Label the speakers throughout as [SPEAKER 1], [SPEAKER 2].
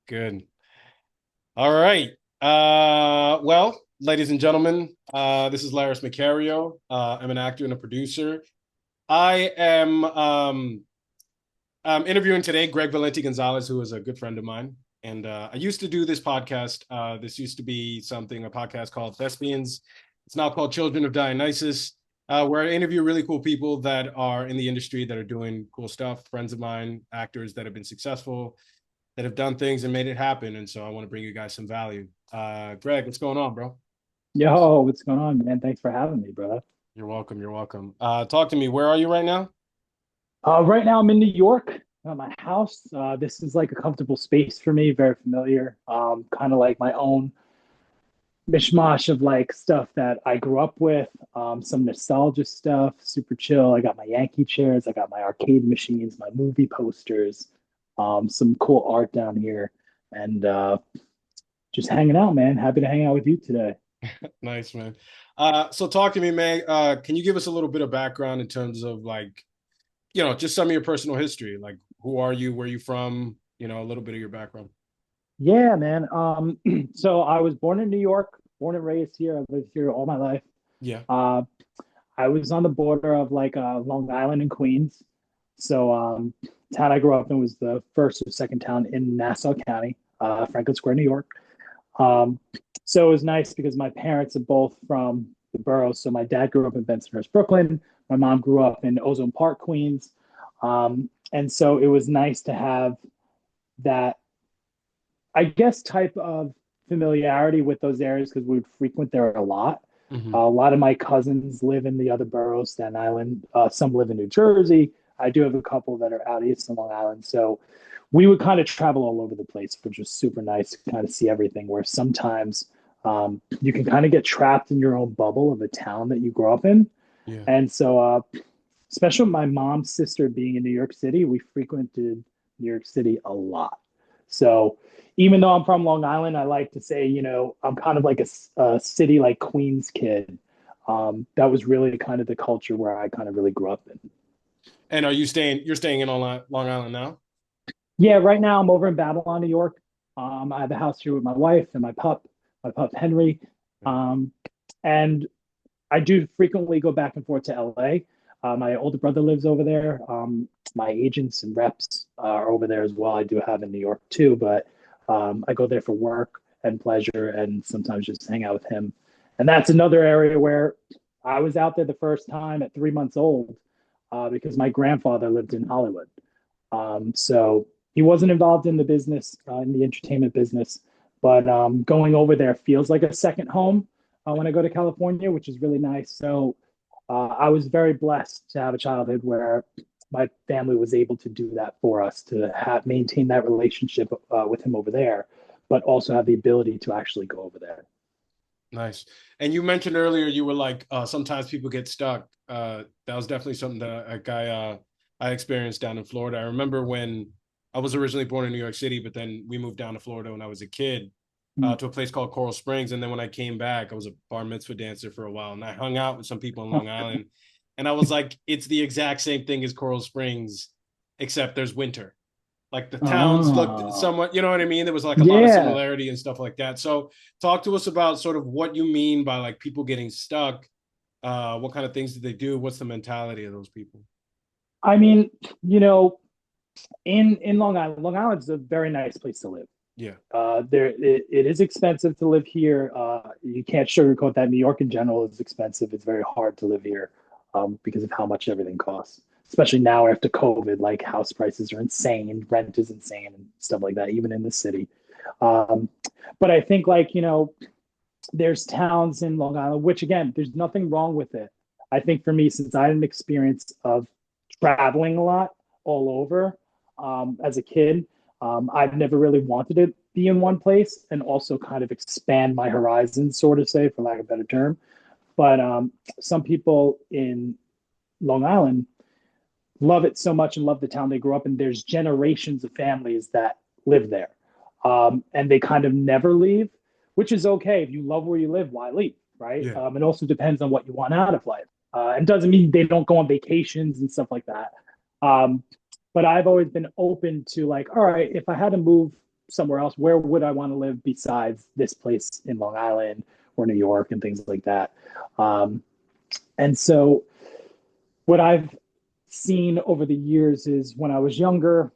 [SPEAKER 1] Good. All right. Well, ladies and gentlemen, this is Laris Macario. I'm an actor and a producer. I am interviewing today Greg Valenti Gonzalez, who is a good friend of mine. And I used to do this podcast. This used to be a podcast called Thespians. It's now called Children of Dionysus, where I interview really cool people that are in the industry that are doing cool stuff, friends of mine, actors that have been successful, that have done things and made it happen. And so I want to bring you guys some value. Greg, what's going on, bro?
[SPEAKER 2] Yo, what's going on, man? Thanks for having me, brother.
[SPEAKER 1] You're welcome. You're welcome. Talk to me. Where are you right now?
[SPEAKER 2] Right now I'm in New York at my house. This is like a comfortable space for me, very familiar. Kind of like my own mishmash of like stuff that I grew up with. Some nostalgia stuff, super chill. I got my Yankee chairs, I got my arcade machines, my movie posters, some cool art down here, and just hanging out, man. Happy to hang out with you today.
[SPEAKER 1] Nice, man. So talk to me, man. Can you give us a little bit of background in terms of like, just some of your personal history? Like, who are you? Where are you from? A little bit of your background.
[SPEAKER 2] Yeah, man. So I was born in New York, born and raised here. I've lived here all my life.
[SPEAKER 1] Yeah.
[SPEAKER 2] Uh, I was on the border of like Long Island and Queens. So town I grew up in was the first or second town in Nassau County, Franklin Square, New York. Um, so it was nice because my parents are both from the boroughs. So my dad grew up in Bensonhurst, Brooklyn. My mom grew up in Ozone Park, Queens. And so it was nice to have that, I guess, type of familiarity with those areas because we would frequent there a lot.
[SPEAKER 1] Hmm.
[SPEAKER 2] A lot of my cousins live in the other boroughs, Staten Island. Some live in New Jersey. I do have a couple that are out east in Long Island. So we would kind of travel all over the place, which was super nice to kind of see everything. Where sometimes you can kind of get trapped in your own bubble of a town that you grew up in.
[SPEAKER 1] Yeah.
[SPEAKER 2] And so, especially with my mom's sister being in New York City, we frequented New York City a lot. So even though I'm from Long Island, I like to say, I'm kind of like a city like Queens kid. That was really kind of the culture where I kind of really grew up in.
[SPEAKER 1] And you're staying in Long Island now?
[SPEAKER 2] Yeah, right now I'm over in Babylon, New York. I have a house here with my wife and my pup Henry.
[SPEAKER 1] Yeah.
[SPEAKER 2] Um, and I do frequently go back and forth to LA. My older brother lives over there. My agents and reps are over there as well. I do have in New York too, but I go there for work and pleasure and sometimes just hang out with him. And that's another area where I was out there the first time at 3 months old because my grandfather lived in Hollywood. So he wasn't involved in the business, in the entertainment business, but going over there feels like a second home when I go to California, which is really nice. So I was very blessed to have a childhood where my family was able to do that for us to have maintain that relationship with him over there, but also have the ability to actually go over there.
[SPEAKER 1] Nice. And you mentioned earlier you were like sometimes people get stuck. That was definitely something that I experienced down in Florida. I remember when I was originally born in New York City, but then we moved down to Florida when I was a kid,
[SPEAKER 2] Mm.
[SPEAKER 1] to a place called Coral Springs. And then when I came back, I was a bar mitzvah dancer for a while, and I hung out with some people in Long Island, and I was like, it's the exact same thing as Coral Springs, except there's winter. Like the towns looked
[SPEAKER 2] Oh,
[SPEAKER 1] somewhat, you know what I mean? There was like a lot of
[SPEAKER 2] yeah.
[SPEAKER 1] similarity and stuff like that. So talk to us about sort of what you mean by like people getting stuck. What kind of things did they do? What's the mentality of those people?
[SPEAKER 2] I mean, you know, in Long Island is a very nice place to live.
[SPEAKER 1] Yeah.
[SPEAKER 2] It is expensive to live here. You can't sugarcoat that. New York in general is expensive. It's very hard to live here because of how much everything costs. Especially now after COVID, like house prices are insane, rent is insane, and stuff like that, even in the city. Um, but I think like there's towns in Long Island, which again, there's nothing wrong with it. I think for me, since I had an experience of traveling a lot all over as a kid, I've never really wanted to be in one place and also kind of expand my horizons, sort of say, for lack of a better term. But some people in Long Island love it so much and love the town they grew up in. There's generations of families that live there. And they kind of never leave, which is okay. If you love where you live, why leave? Right.
[SPEAKER 1] Yeah.
[SPEAKER 2] It also depends on what you want out of life. And doesn't mean they don't go on vacations and stuff like that. Um, but I've always been open to like, all right, if I had to move somewhere else, where would I want to live besides this place in Long Island or New York and things like that? Um, and so what I've seen over the years is when I was younger,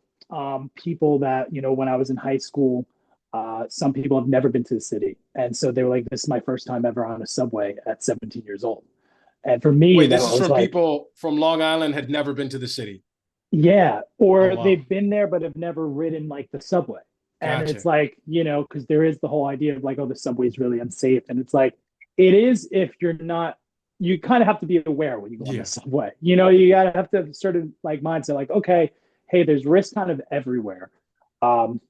[SPEAKER 2] people that, when I was in high school, some people have never been to the city. And so they were like, this is my first time ever on a subway at 17 years old. And for me,
[SPEAKER 1] Wait,
[SPEAKER 2] that
[SPEAKER 1] this is
[SPEAKER 2] was
[SPEAKER 1] from
[SPEAKER 2] like,
[SPEAKER 1] people from Long Island had never been to the city.
[SPEAKER 2] yeah,
[SPEAKER 1] Oh
[SPEAKER 2] or
[SPEAKER 1] wow.
[SPEAKER 2] they've been there but have never ridden like the subway. And it's
[SPEAKER 1] Gotcha.
[SPEAKER 2] like, because there is the whole idea of like, oh, the subway is really unsafe. And it's like, it is if you're not, you kind of have to be aware when you go on the
[SPEAKER 1] Yeah.
[SPEAKER 2] subway. You gotta have to sort of like mindset, like, okay, hey, there's risk kind of everywhere.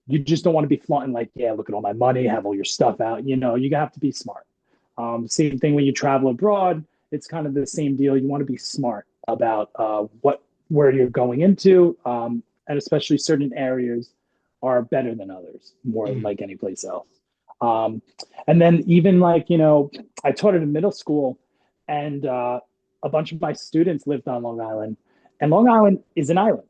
[SPEAKER 2] You just don't want to be flaunting like, yeah, look at all my money, have all your stuff out. You have to be smart. Same thing when you travel abroad, it's kind of the same deal. You want to be smart about where you're going into, and especially certain areas are better than others, more than
[SPEAKER 1] Mhm.
[SPEAKER 2] like any place else. Um, and then even like I taught at a middle school, and a bunch of my students lived on Long Island, and Long Island is an island,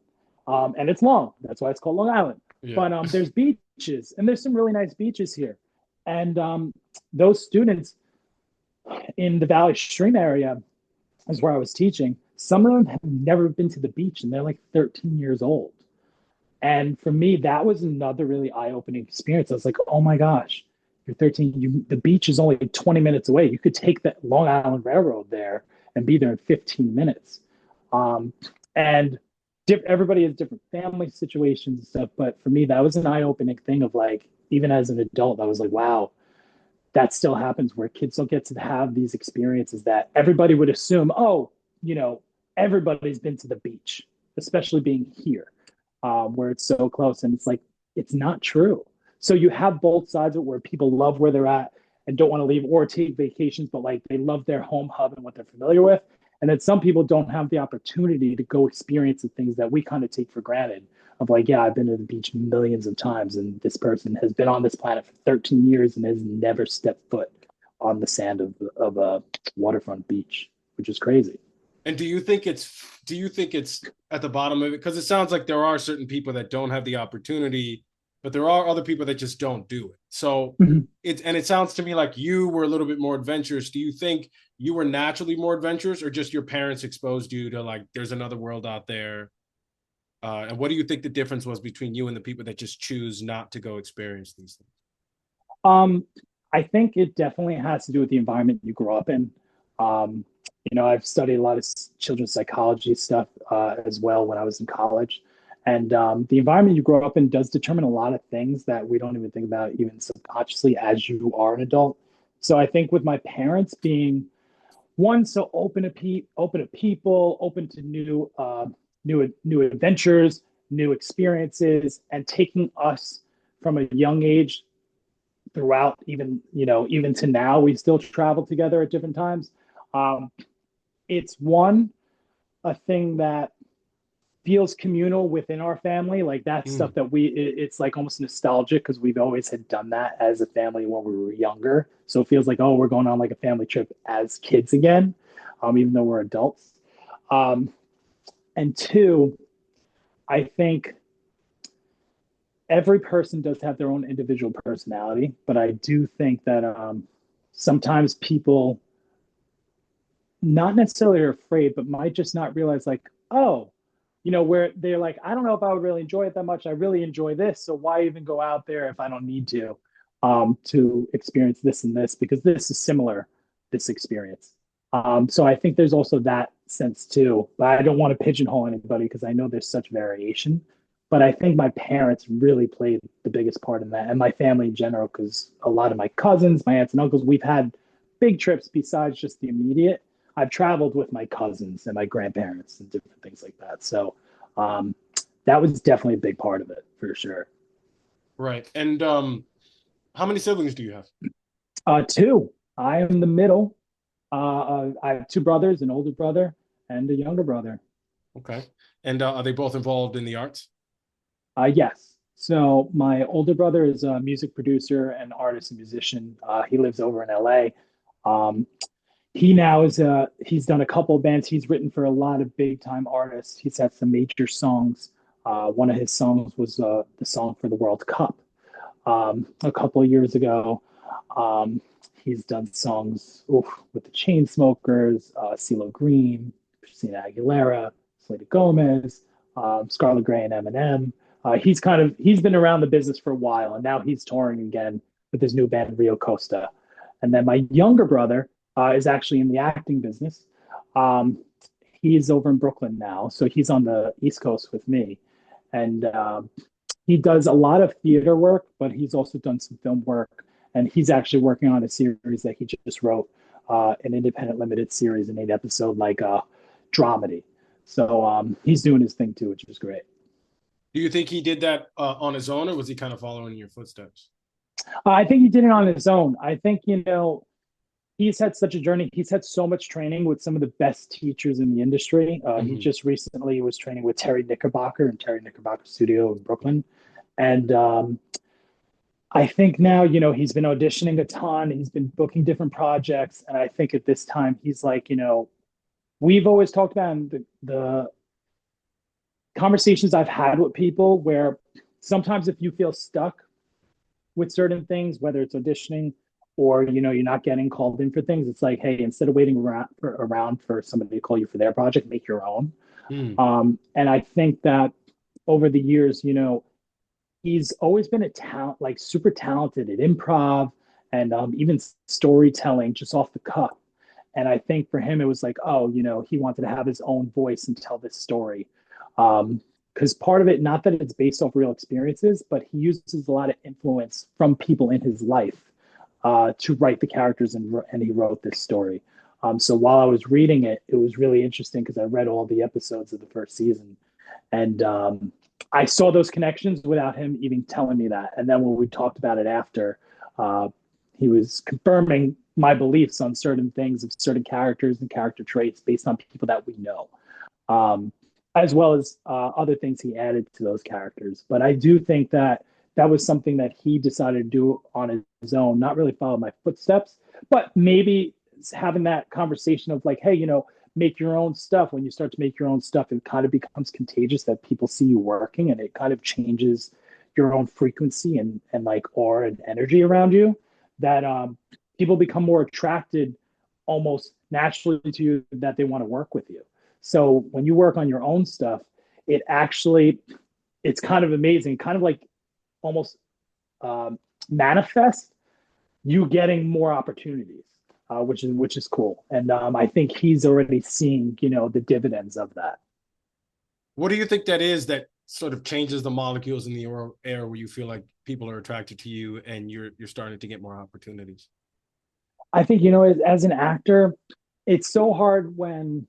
[SPEAKER 2] and it's long. That's why it's called Long Island.
[SPEAKER 1] Yeah.
[SPEAKER 2] But there's beaches, and there's some really nice beaches here, and those students in the Valley Stream area is where I was teaching. Some of them have never been to the beach and they're like 13 years old. And for me, that was another really eye-opening experience. I was like, oh my gosh, you're 13. The beach is only 20 minutes away. You could take that Long Island Railroad there and be there in 15 minutes. And everybody has different family situations and stuff. But for me, that was an eye-opening thing of like, even as an adult, I was like, wow, that still happens where kids don't get to have these experiences that everybody would assume, oh, you know, everybody's been to the beach, especially being here, where it's so close. And it's like, it's not true. So you have both sides of it where people love where they're at and don't want to leave or take vacations, but like they love their home hub and what they're familiar with. And then some people don't have the opportunity to go experience the things that we kind of take for granted of like, yeah, I've been to the beach millions of times, and this person has been on this planet for 13 years and has never stepped foot on the sand of a waterfront beach, which is crazy.
[SPEAKER 1] And do you think it's at the bottom of it? Because it sounds like there are certain people that don't have the opportunity, but there are other people that just don't do it. So
[SPEAKER 2] Mhm.
[SPEAKER 1] it sounds to me like you were a little bit more adventurous. Do you think you were naturally more adventurous, or just your parents exposed you to like there's another world out there? And what do you think the difference was between you and the people that just choose not to go experience these things?
[SPEAKER 2] Um, I think it definitely has to do with the environment you grow up in. Um, I've studied a lot of children's psychology stuff as well when I was in college. And the environment you grow up in does determine a lot of things that we don't even think about, even subconsciously, as you are an adult. So I think with my parents being one, so open to people, open to new adventures, new experiences, and taking us from a young age throughout, even to now, we still travel together at different times. um, it's one, a thing that feels communal within our family, like that stuff
[SPEAKER 1] Mm,
[SPEAKER 2] that it's like almost nostalgic because we've always had done that as a family when we were younger, so it feels like, oh, we're going on like a family trip as kids again, even though we're adults. um, and two, I think every person does have their own individual personality, but I do think that sometimes people not necessarily are afraid, but might just not realize, like, oh, where they're like, I don't know if I would really enjoy it that much. I really enjoy this. So why even go out there if I don't need to experience this and this, because this is similar, this experience. So I think there's also that sense too. But I don't want to pigeonhole anybody because I know there's such variation. But I think my parents really played the biggest part in that, and my family in general, because a lot of my cousins, my aunts and uncles, we've had big trips besides just the immediate. I've traveled with my cousins and my grandparents and different things like that. So um, that was definitely a big part of it for sure.
[SPEAKER 1] right. And how many siblings do you have?
[SPEAKER 2] Two, I am the middle. I have two brothers, an older brother and a younger brother.
[SPEAKER 1] Okay. And are they both involved in the arts?
[SPEAKER 2] Yes. So my older brother is a music producer and artist and musician. He lives over in LA. Um, he's done a couple of bands. He's written for a lot of big time artists. He's had some major songs. One of his songs was the song for the World Cup. a couple of years ago. Um, he's done songs with the Chainsmokers, CeeLo Green, Christina Aguilera, Selena Gomez, Scarlet Gray, and Eminem. He's been around the business for a while, and now he's touring again with his new band Rio Costa. And then my younger brother is actually in the acting business. Um, he's over in Brooklyn now, so he's on the East Coast with me, and he does a lot of theater work, but he's also done some film work, and he's actually working on a series that he just wrote, an independent limited series, an 8 episode like dramedy. So he's doing his thing too, which is great.
[SPEAKER 1] Do you think he did that on his own, or was he kind of following in your footsteps?
[SPEAKER 2] I think he did it on his own. I think, he's had such a journey. He's had so much training with some of the best teachers in the industry. He just recently was training with Terry Knickerbocker in Terry Knickerbocker Studio in Brooklyn. And I think now, he's been auditioning a ton. He's been booking different projects. And I think at this time, he's like, we've always talked about the conversations I've had with people where sometimes if you feel stuck with certain things, whether it's auditioning or you're not getting called in for things, it's like, hey, instead of waiting around for somebody to call you for their project, make your own. And I think that over the years, he's always been a talent, like super talented at improv and even storytelling just off the cuff. And I think for him, it was like, oh, he wanted to have his own voice and tell this story. Because part of it, not that it's based off real experiences, but he uses a lot of influence from people in his life to write the characters, and he wrote this story. So while I was reading it, it was really interesting because I read all the episodes of the first season, and I saw those connections without him even telling me that. And then when we talked about it after, he was confirming my beliefs on certain things of certain characters and character traits based on people that we know. As well as other things he added to those characters. But I do think that that was something that he decided to do on his own, not really follow my footsteps, but maybe having that conversation of like, hey, make your own stuff. When you start to make your own stuff, it kind of becomes contagious that people see you working, and it kind of changes your own frequency and like aura and energy around you, that people become more attracted almost naturally to you, that they want to work with you. So when you work on your own stuff, it's kind of amazing, kind of like almost manifest you getting more opportunities, which is cool. And I think he's already seeing, the dividends of that.
[SPEAKER 1] What do you think that is that sort of changes the molecules in the air where you feel like people are attracted to you and you're starting to get more opportunities?
[SPEAKER 2] I think, as an actor, it's so hard when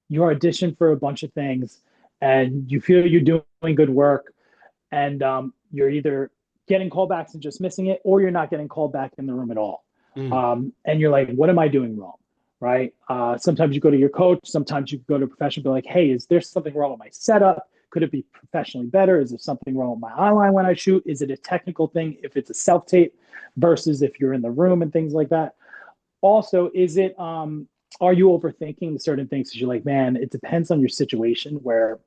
[SPEAKER 2] you audition for a bunch of things and you feel you're doing good work, and you're either getting callbacks and just missing it, or you're not getting called back in the room at all. And you're like, what am I doing wrong? Right? Sometimes you go to your coach, sometimes you go to a professional, be like, hey, is there something wrong with my setup? Could it be professionally better? Is there something wrong with my eyeline when I shoot? Is it a technical thing if it's a self-tape versus if you're in the room and things like that? Also, are you overthinking certain things? Because you're like, man, it depends on your situation. Where,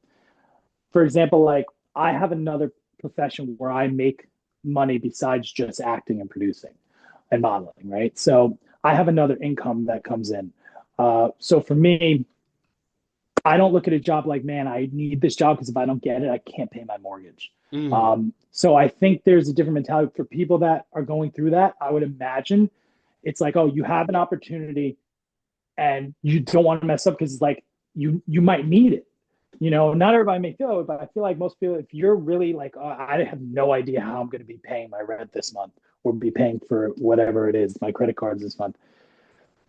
[SPEAKER 2] for example, like I have another profession where I make money besides just acting and producing and modeling, right? So I have another income that comes in. So for me, I don't look at a job like, man, I need this job because if I don't get it, I can't pay my mortgage. So I think there's a different mentality for people that are going through that. I would imagine it's like, oh, you have an opportunity and you don't want to mess up because it's like you might need it. Not everybody may feel it, but I feel like most people, if you're really like, oh, I have no idea how I'm going to be paying my rent this month or be paying for whatever it is, my credit cards this month,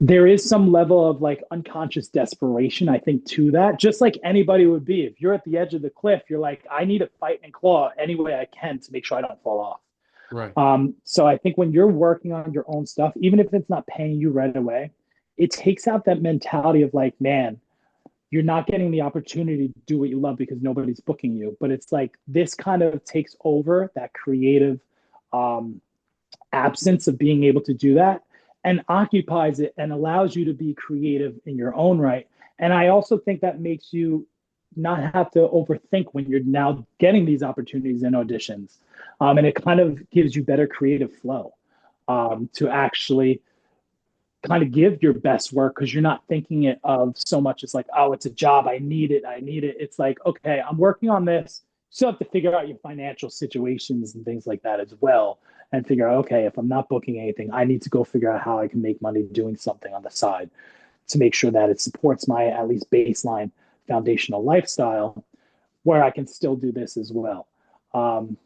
[SPEAKER 2] there is some level of like unconscious desperation, I think, to that, just like anybody would be. If you're at the edge of the cliff, you're like, I need to fight and claw any way I can to make sure I don't fall off.
[SPEAKER 1] Right.
[SPEAKER 2] So I think when you're working on your own stuff, even if it's not paying you right away, it takes out that mentality of like, man, you're not getting the opportunity to do what you love because nobody's booking you. But it's like this kind of takes over that creative absence of being able to do that and occupies it and allows you to be creative in your own right. And I also think that makes you not have to overthink when you're now getting these opportunities and auditions. And it kind of gives you better creative flow to actually kind of give your best work because you're not thinking it of so much as like, oh, it's a job. I need it. I need it. It's like, okay, I'm working on this. You still have to figure out your financial situations and things like that as well. And figure out, okay, if I'm not booking anything, I need to go figure out how I can make money doing something on the side to make sure that it supports my at least baseline foundational lifestyle where I can still do this as well,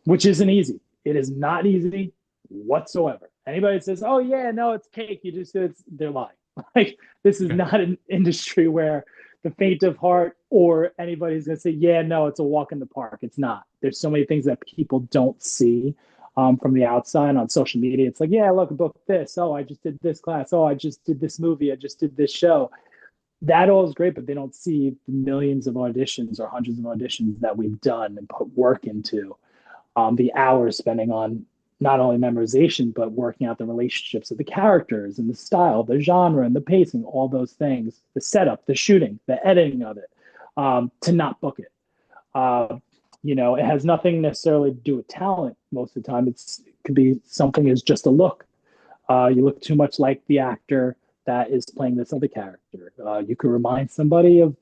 [SPEAKER 2] which isn't easy. It is not easy whatsoever. Anybody that says, "Oh yeah, no, it's cake," you just do it, they're lying. Like this is not an industry where the faint of heart or anybody's gonna say, "Yeah, no, it's a walk in the park." It's not. There's so many things that people don't see from the outside on social media. It's like, "Yeah, look, book this. Oh, I just did this class. Oh, I just did this movie. I just did this show." That all is great, but they don't see the millions of auditions or hundreds of auditions that we've done and put work into, the hours spending on not only memorization, but working out the relationships of the characters and the style, the genre and the pacing, all those things, the setup, the shooting, the editing of it, to not book it. It has nothing necessarily to do with talent most of the time. It could be something as just a look. You look too much like the actor that is playing this other character. You could remind somebody of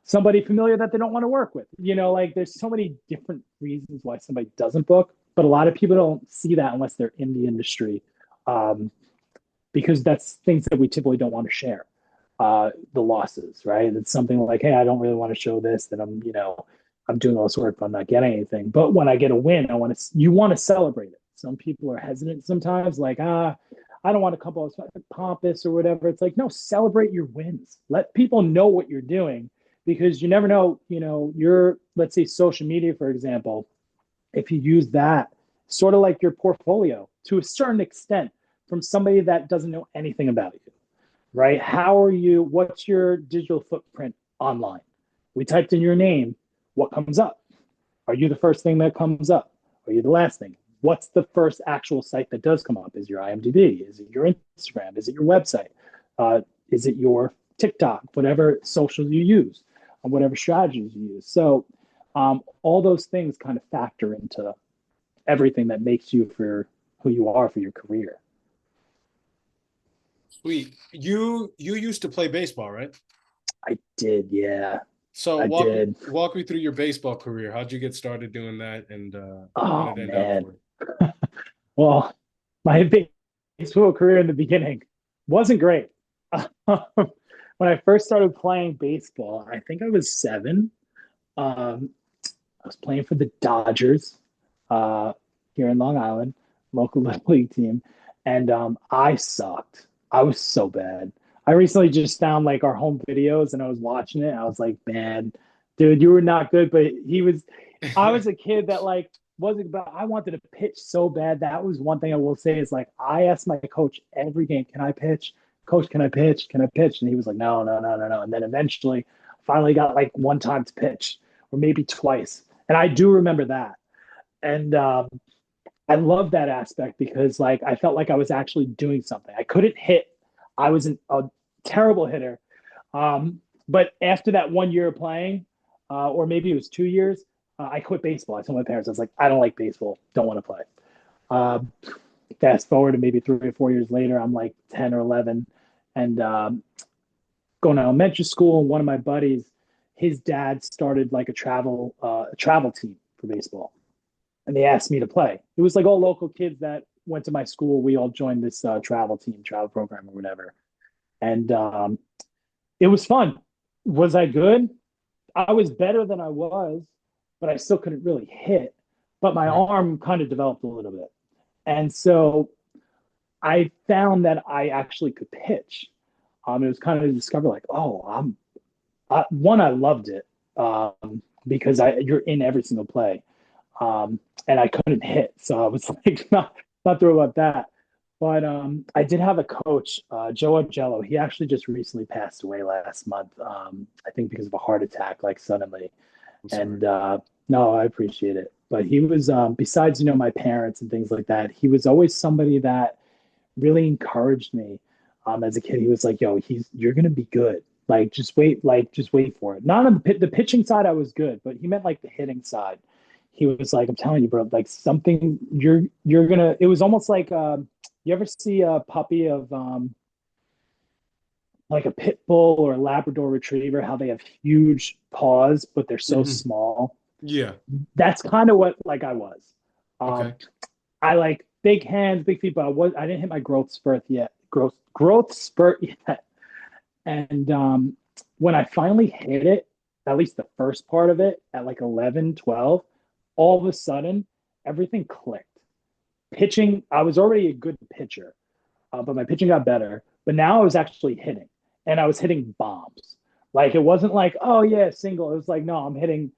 [SPEAKER 2] somebody familiar that they don't want to work with. Like there's so many different reasons why somebody doesn't book, but a lot of people don't see that unless they're in the industry, because that's things that we typically don't want to share. The losses, right? It's something like, hey, I don't really want to show this, that I'm doing all this work, but I'm not getting anything. But when I get a win, you want to celebrate it. Some people are hesitant sometimes, like, I don't want to come off pompous or whatever. It's like, no, celebrate your wins. Let people know what you're doing because you never know, let's say social media, for example, if you use that sort of like your portfolio to a certain extent from somebody that doesn't know anything about you, right? What's your digital footprint online? We typed in your name. What comes up? Are you the first thing that comes up? Are you the last thing? What's the first actual site that does come up? Is your IMDb? Is it your Instagram? Is it your website? Is it your TikTok? Whatever socials you use, and whatever strategies you use. So all those things kind of factor into everything that makes you for who you are for your career.
[SPEAKER 1] Sweet. You used to play baseball, right?
[SPEAKER 2] I did, yeah.
[SPEAKER 1] So
[SPEAKER 2] I did.
[SPEAKER 1] walk me through your baseball career. How'd you get started doing that, and how
[SPEAKER 2] Oh
[SPEAKER 1] did it end up
[SPEAKER 2] man.
[SPEAKER 1] for you?
[SPEAKER 2] Well, my baseball career in the beginning wasn't great. When I first started playing baseball, I think I was 7. I was playing for the Dodgers uh, here in Long Island, local little league team, and I sucked. I was so bad. I recently just found like our home videos, and I was watching it. And I was like, man, dude, you were not good, but he was. I was a kid that like wasn't about. I wanted to pitch so bad. That was one thing I will say is like I asked my coach every game, "Can I pitch? Coach, can I pitch? Can I pitch?" And he was like, "No, no, no, no, no." And then eventually, finally got like one time to pitch, or maybe twice. And I do remember that. And I love that aspect because like I felt like I was actually doing something. I couldn't hit. I was a terrible hitter. But after that 1 year of playing, or maybe it was 2 years, I quit baseball. I told my parents, I was like, I don't like baseball. Don't want to play. Uh, Fast forward to maybe 3 or 4 years later, I'm like 10 or 11 and going to elementary school. And one of my buddies, his dad started like a travel team for baseball, and they asked me to play. It was like all local kids that went to my school. We all joined this travel program or whatever, and it was fun. Was I good? I was better than I was, but I still couldn't really hit. But my
[SPEAKER 1] Right.
[SPEAKER 2] arm kind of developed a little bit, and so I found that I actually could pitch. It was kind of a discover like, oh, I loved it, because you're in every single play, and I couldn't hit, so I was like not thrilled about that. But I did have a coach, Joe Agello. He actually just recently passed away last month. I think because of a heart attack, like suddenly.
[SPEAKER 1] I'm sorry.
[SPEAKER 2] And no, I appreciate it. But he was, besides my parents and things like that, he was always somebody that really encouraged me. As a kid, he was like, "Yo, you're gonna be good. Like just wait for it." Not on the pitching side, I was good, but he meant like the hitting side. he was like, I'm telling you, bro, like something you're gonna. It was almost like you ever see a puppy of like a pit bull or a Labrador retriever, how they have huge paws, but they're so
[SPEAKER 1] Hmm.
[SPEAKER 2] small.
[SPEAKER 1] Yeah.
[SPEAKER 2] That's kind of what like I was. Um,
[SPEAKER 1] Okay.
[SPEAKER 2] I like big hands, big feet, but I didn't hit my growth spurt yet. Growth spurt yet. And when I finally hit it, at least the first part of it at like 11, 12, all of a sudden everything clicked. Pitching, I was already a good pitcher, but my pitching got better. But now I was actually hitting, and I was hitting bombs. Like it wasn't like, oh yeah, single. It was like, no, I'm hitting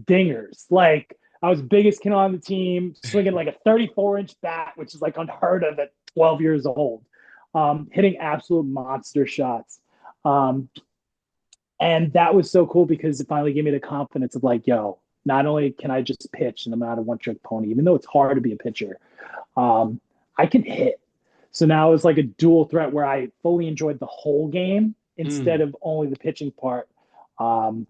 [SPEAKER 2] dingers. Like I was biggest kid on the team, swinging like a 34-inch bat, which is like unheard of at 12 years old. Hitting absolute monster shots. Um, and that was so cool because it finally gave me the confidence of like, yo, not only can I just pitch and I'm not a one trick pony, even though it's hard to be a pitcher, um, I can hit. So now it's like a dual threat where I fully enjoyed the whole game instead
[SPEAKER 1] Mm.
[SPEAKER 2] of only the pitching part. Um,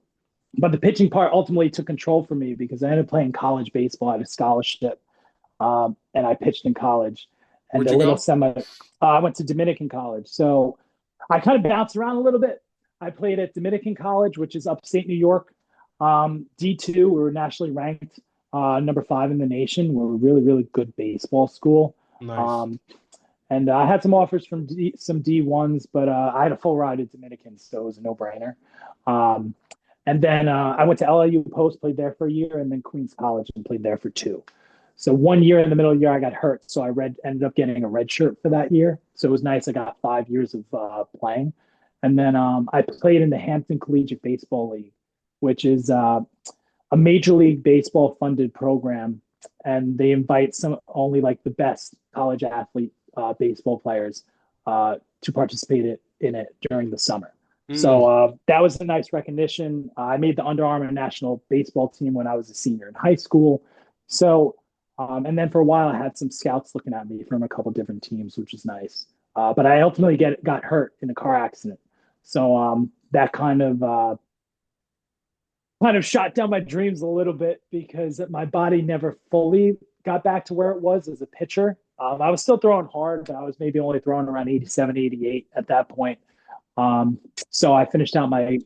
[SPEAKER 2] but the pitching part ultimately took control for me because I ended up playing college baseball. I had a scholarship, and I pitched in college. And
[SPEAKER 1] Where'd
[SPEAKER 2] a
[SPEAKER 1] you
[SPEAKER 2] little
[SPEAKER 1] go?
[SPEAKER 2] semi, I went to Dominican college. So I kind of bounced around a little bit. I played at Dominican College, which is upstate New York. D2, we were nationally ranked number 5 in the nation. We're a really, really good baseball school.
[SPEAKER 1] Nice.
[SPEAKER 2] Um, and I had some offers from some D1s, but I had a full ride at Dominican, so it was a no brainer. Um, and then I went to LIU Post, played there for a year, and then Queens College and played there for 2. So 1 year in the middle of the year, I got hurt. So ended up getting a red shirt for that year. So it was nice. I got 5 years of playing. And then I played in the Hampton Collegiate Baseball League, which is a major league baseball funded program. And they invite some only like the best college athlete baseball players to participate in it during the summer. So
[SPEAKER 1] Mm.
[SPEAKER 2] that was a nice recognition. I made the Under Armour national baseball team when I was a senior in high school. So, and then for a while, I had some scouts looking at me from a couple different teams, which is nice. But I ultimately got hurt in a car accident. So that kind of shot down my dreams a little bit because my body never fully got back to where it was as a pitcher. I was still throwing hard, but I was maybe only throwing around 87, 88 at that point. Um, so I finished out my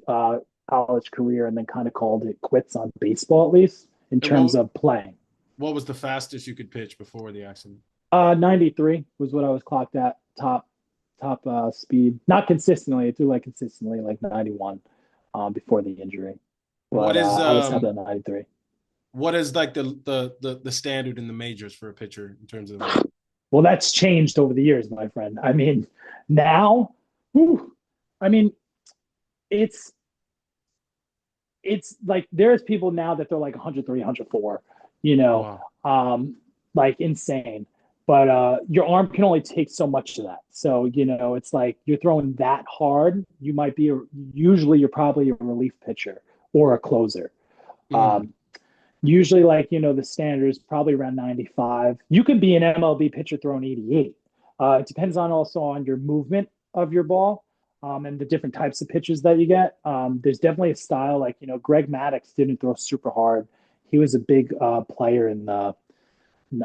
[SPEAKER 2] college career and then kind of called it quits on baseball, at least in
[SPEAKER 1] And
[SPEAKER 2] terms of playing.
[SPEAKER 1] what was the fastest you could pitch before the accident?
[SPEAKER 2] 93 was what I was clocked at top speed. Not consistently. I threw like consistently like 91 before the injury,
[SPEAKER 1] What
[SPEAKER 2] but
[SPEAKER 1] is
[SPEAKER 2] I was happy at 93.
[SPEAKER 1] what is like the standard in the majors for a pitcher in terms of
[SPEAKER 2] Well, that's changed over the years, my friend. I mean, now, whew, I mean, it's it's like there's people now that they're like 103, 104, you
[SPEAKER 1] oh
[SPEAKER 2] know,
[SPEAKER 1] wow.
[SPEAKER 2] um, like insane. But your arm can only take so much of that. So, it's like you're throwing that hard. Usually you're probably a relief pitcher or a closer.
[SPEAKER 1] Mm.
[SPEAKER 2] Um, Usually, like, the standard is probably around 95. You can be an MLB pitcher throwing 88. It depends on also on your movement of your ball and the different types of pitches that you get. There's definitely a style like, Greg Maddox didn't throw super hard. He was a big player in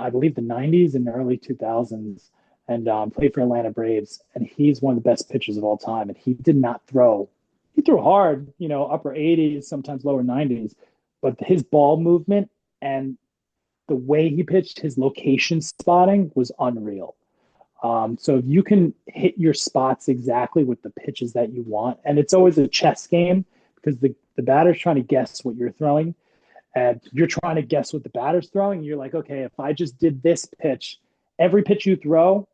[SPEAKER 2] I believe, the 90s and early 2000s and played for Atlanta Braves. And he's one of the best pitchers of all time. And he did not throw, he threw hard, upper 80s, sometimes lower 90s, but his ball movement and the way he pitched, his location spotting was unreal. So if you can hit your spots exactly with the pitches that you want, and it's always a chess game because the batter's trying to guess what you're throwing, and you're trying to guess what the batter's throwing. You're like, okay, if I just did this pitch, every pitch you throw,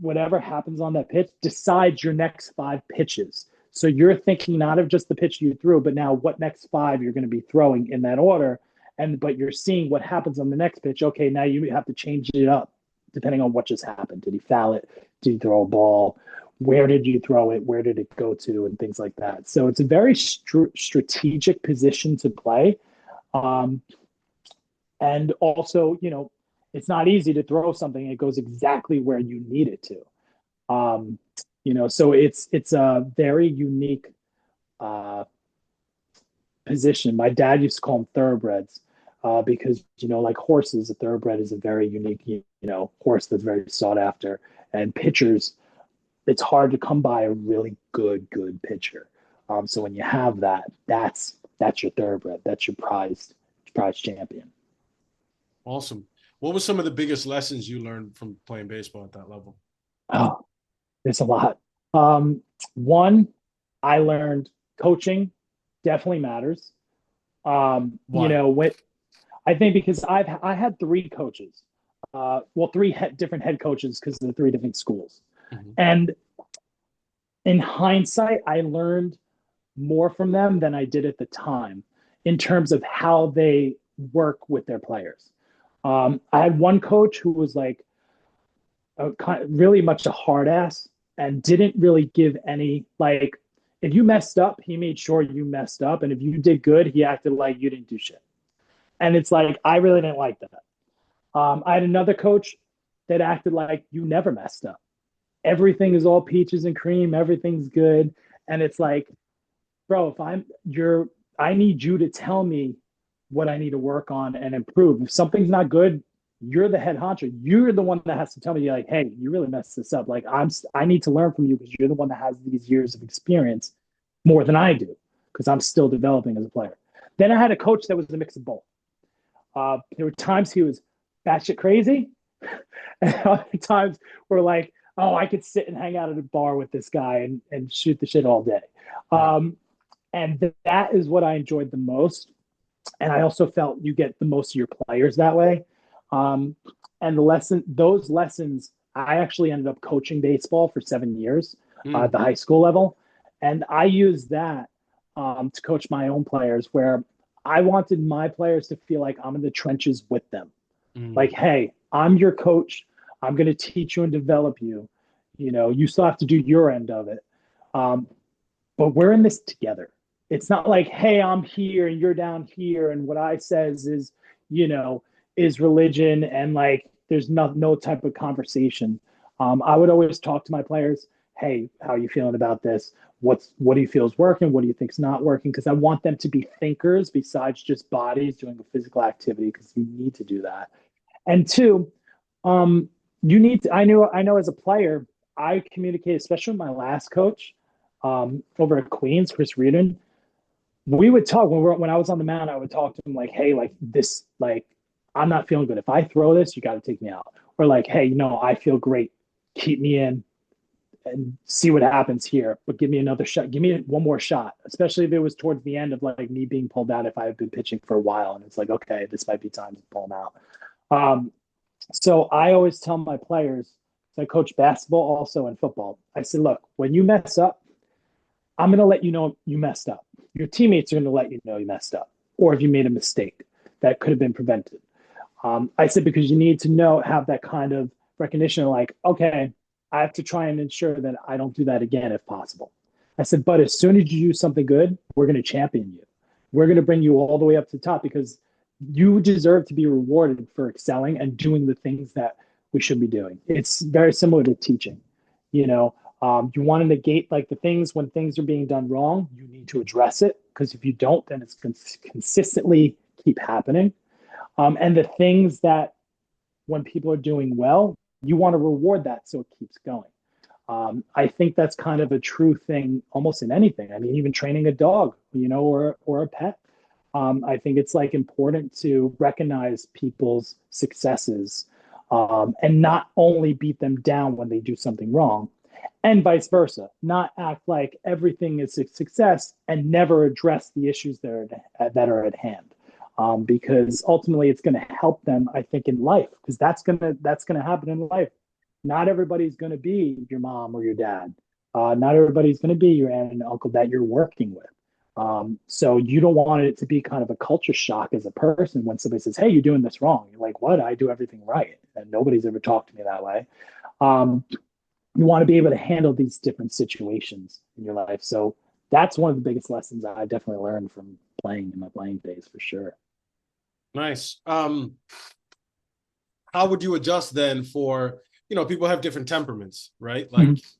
[SPEAKER 2] whatever happens on that pitch decides your next 5 pitches. So you're thinking not of just the pitch you threw, but now what next 5 you're going to be throwing in that order. But you're seeing what happens on the next pitch. Okay, now you have to change it up depending on what just happened. Did he foul it? Did he throw a ball? Where did you throw it? Where did it go to? And things like that. So it's a very strategic position to play. Um, and also, it's not easy to throw something. It goes exactly where you need it to. So it's a very unique uh, position. My dad used to call them thoroughbreds because like horses, a thoroughbred is a very unique horse that's very sought after, and pitchers, it's hard to come by a really good pitcher. So when you have that, that's your thoroughbred, that's your prize champion.
[SPEAKER 1] Awesome. What were some of the biggest lessons you learned from playing baseball at that level?
[SPEAKER 2] Oh, there's a lot. One, I learned coaching definitely matters.
[SPEAKER 1] Why?
[SPEAKER 2] When I think because I had three coaches, well, different head coaches because of the three different schools,
[SPEAKER 1] Mhm.
[SPEAKER 2] and in hindsight, I learned more from them than I did at the time in terms of how they work with their players. I had one coach who was like really much a hard ass and didn't really give any like if you messed up, he made sure you messed up, and if you did good, he acted like you didn't do shit. And it's like I really didn't like that. I had another coach that acted like you never messed up. Everything is all peaches and cream. Everything's good, and it's like, bro, if I need you to tell me what I need to work on and improve. If something's not good, you're the head honcho. You're the one that has to tell me, like, hey, you really messed this up. Like, I need to learn from you because you're the one that has these years of experience more than I do because I'm still developing as a player. Then I had a coach that was a mix of both. There were times he was batshit crazy, and other times were like, oh, I could sit and hang out at a bar with this guy and shoot the shit all day.
[SPEAKER 1] Right.
[SPEAKER 2] And that is what I enjoyed the most. And I also felt you get the most of your players that way. Um, and those lessons, I actually ended up coaching baseball for 7 years at
[SPEAKER 1] Mm.
[SPEAKER 2] the high school level. And I used that to coach my own players where I wanted my players to feel like I'm in the trenches with them.
[SPEAKER 1] Mm.
[SPEAKER 2] Like, hey, I'm your coach. I'm going to teach you and develop you. You still have to do your end of it. Um, but we're in this together. It's not like, hey, I'm here and you're down here, and what I says is, you know, is religion, and like there's no type of conversation. I would always talk to my players, hey, how are you feeling about this? What do you feel is working? What do you think's not working? Because I want them to be thinkers besides just bodies doing a physical activity, because you need to do that. And two, you need to, I know as a player, I communicate, especially with my last coach, over at Queens, Chris Reardon. We would talk when I was on the mound. I would talk to him like, "Hey, like this, like I'm not feeling good. If I throw this, you got to take me out." Or like, "Hey, I feel great. Keep me in and see what happens here, but give me another shot. Give me one more shot." Especially if it was towards the end of like me being pulled out. If I had been pitching for a while, and it's like, okay, this might be time to pull him out. Um, so I always tell my players, so I coach basketball also and football. I said, look, when you mess up, I'm going to let you know you messed up. Your teammates are going to let you know you messed up, or if you made a mistake that could have been prevented. I said, because you need to have that kind of recognition, like, okay, I have to try and ensure that I don't do that again if possible. I said, but as soon as you do something good, we're going to champion you. We're going to bring you all the way up to the top because you deserve to be rewarded for excelling and doing the things that we should be doing. It's very similar to teaching. You want to negate like the things when things are being done wrong, you need to address it, because if you don't, then it's consistently keep happening. And the things that when people are doing well, you want to reward that so it keeps going. I think that's kind of a true thing almost in anything. I mean, even training a dog, or a pet. I think it's like important to recognize people's successes, and not only beat them down when they do something wrong, and vice versa. Not act like everything is a success and never address the issues that are at hand. Because ultimately, it's going to help them, I think, in life, because that's gonna happen in life. Not everybody's going to be your mom or your dad. Not everybody's going to be your aunt and uncle that you're working with. So you don't want it to be kind of a culture shock as a person when somebody says, "Hey, you're doing this wrong." You're like, "What? I do everything right," and nobody's ever talked to me that way. Um, you want to be able to handle these different situations in your life. So that's one of the biggest lessons I definitely learned from playing in my playing days, for sure.
[SPEAKER 1] Nice. How would you adjust then for, people have different temperaments, right? Like
[SPEAKER 2] Mhm.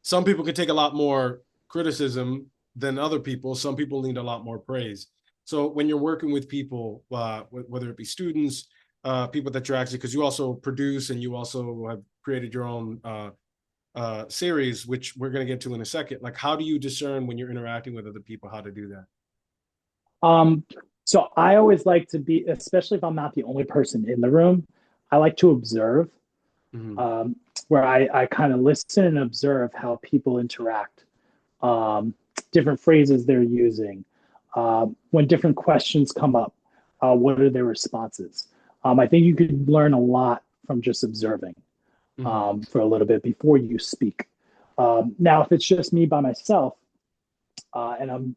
[SPEAKER 1] some people can take a lot more criticism than other people. Some people need a lot more praise. So when you're working with people, whether it be students, people that you're actually, because you also produce and you also have created your own series, which we're going to get to in a second. Like, how do you discern when you're interacting with other people how to do that?
[SPEAKER 2] Um, so I always like to be, especially if I'm not the only person in the room, I like to observe,
[SPEAKER 1] Mm-hmm.
[SPEAKER 2] um, where I kind of listen and observe how people interact, um, different phrases they're using, when different questions come up, what are their responses? I think you could learn a lot from just observing,
[SPEAKER 1] Mm-hmm.
[SPEAKER 2] for a little bit before you speak. Now, if it's just me by myself, and I'm,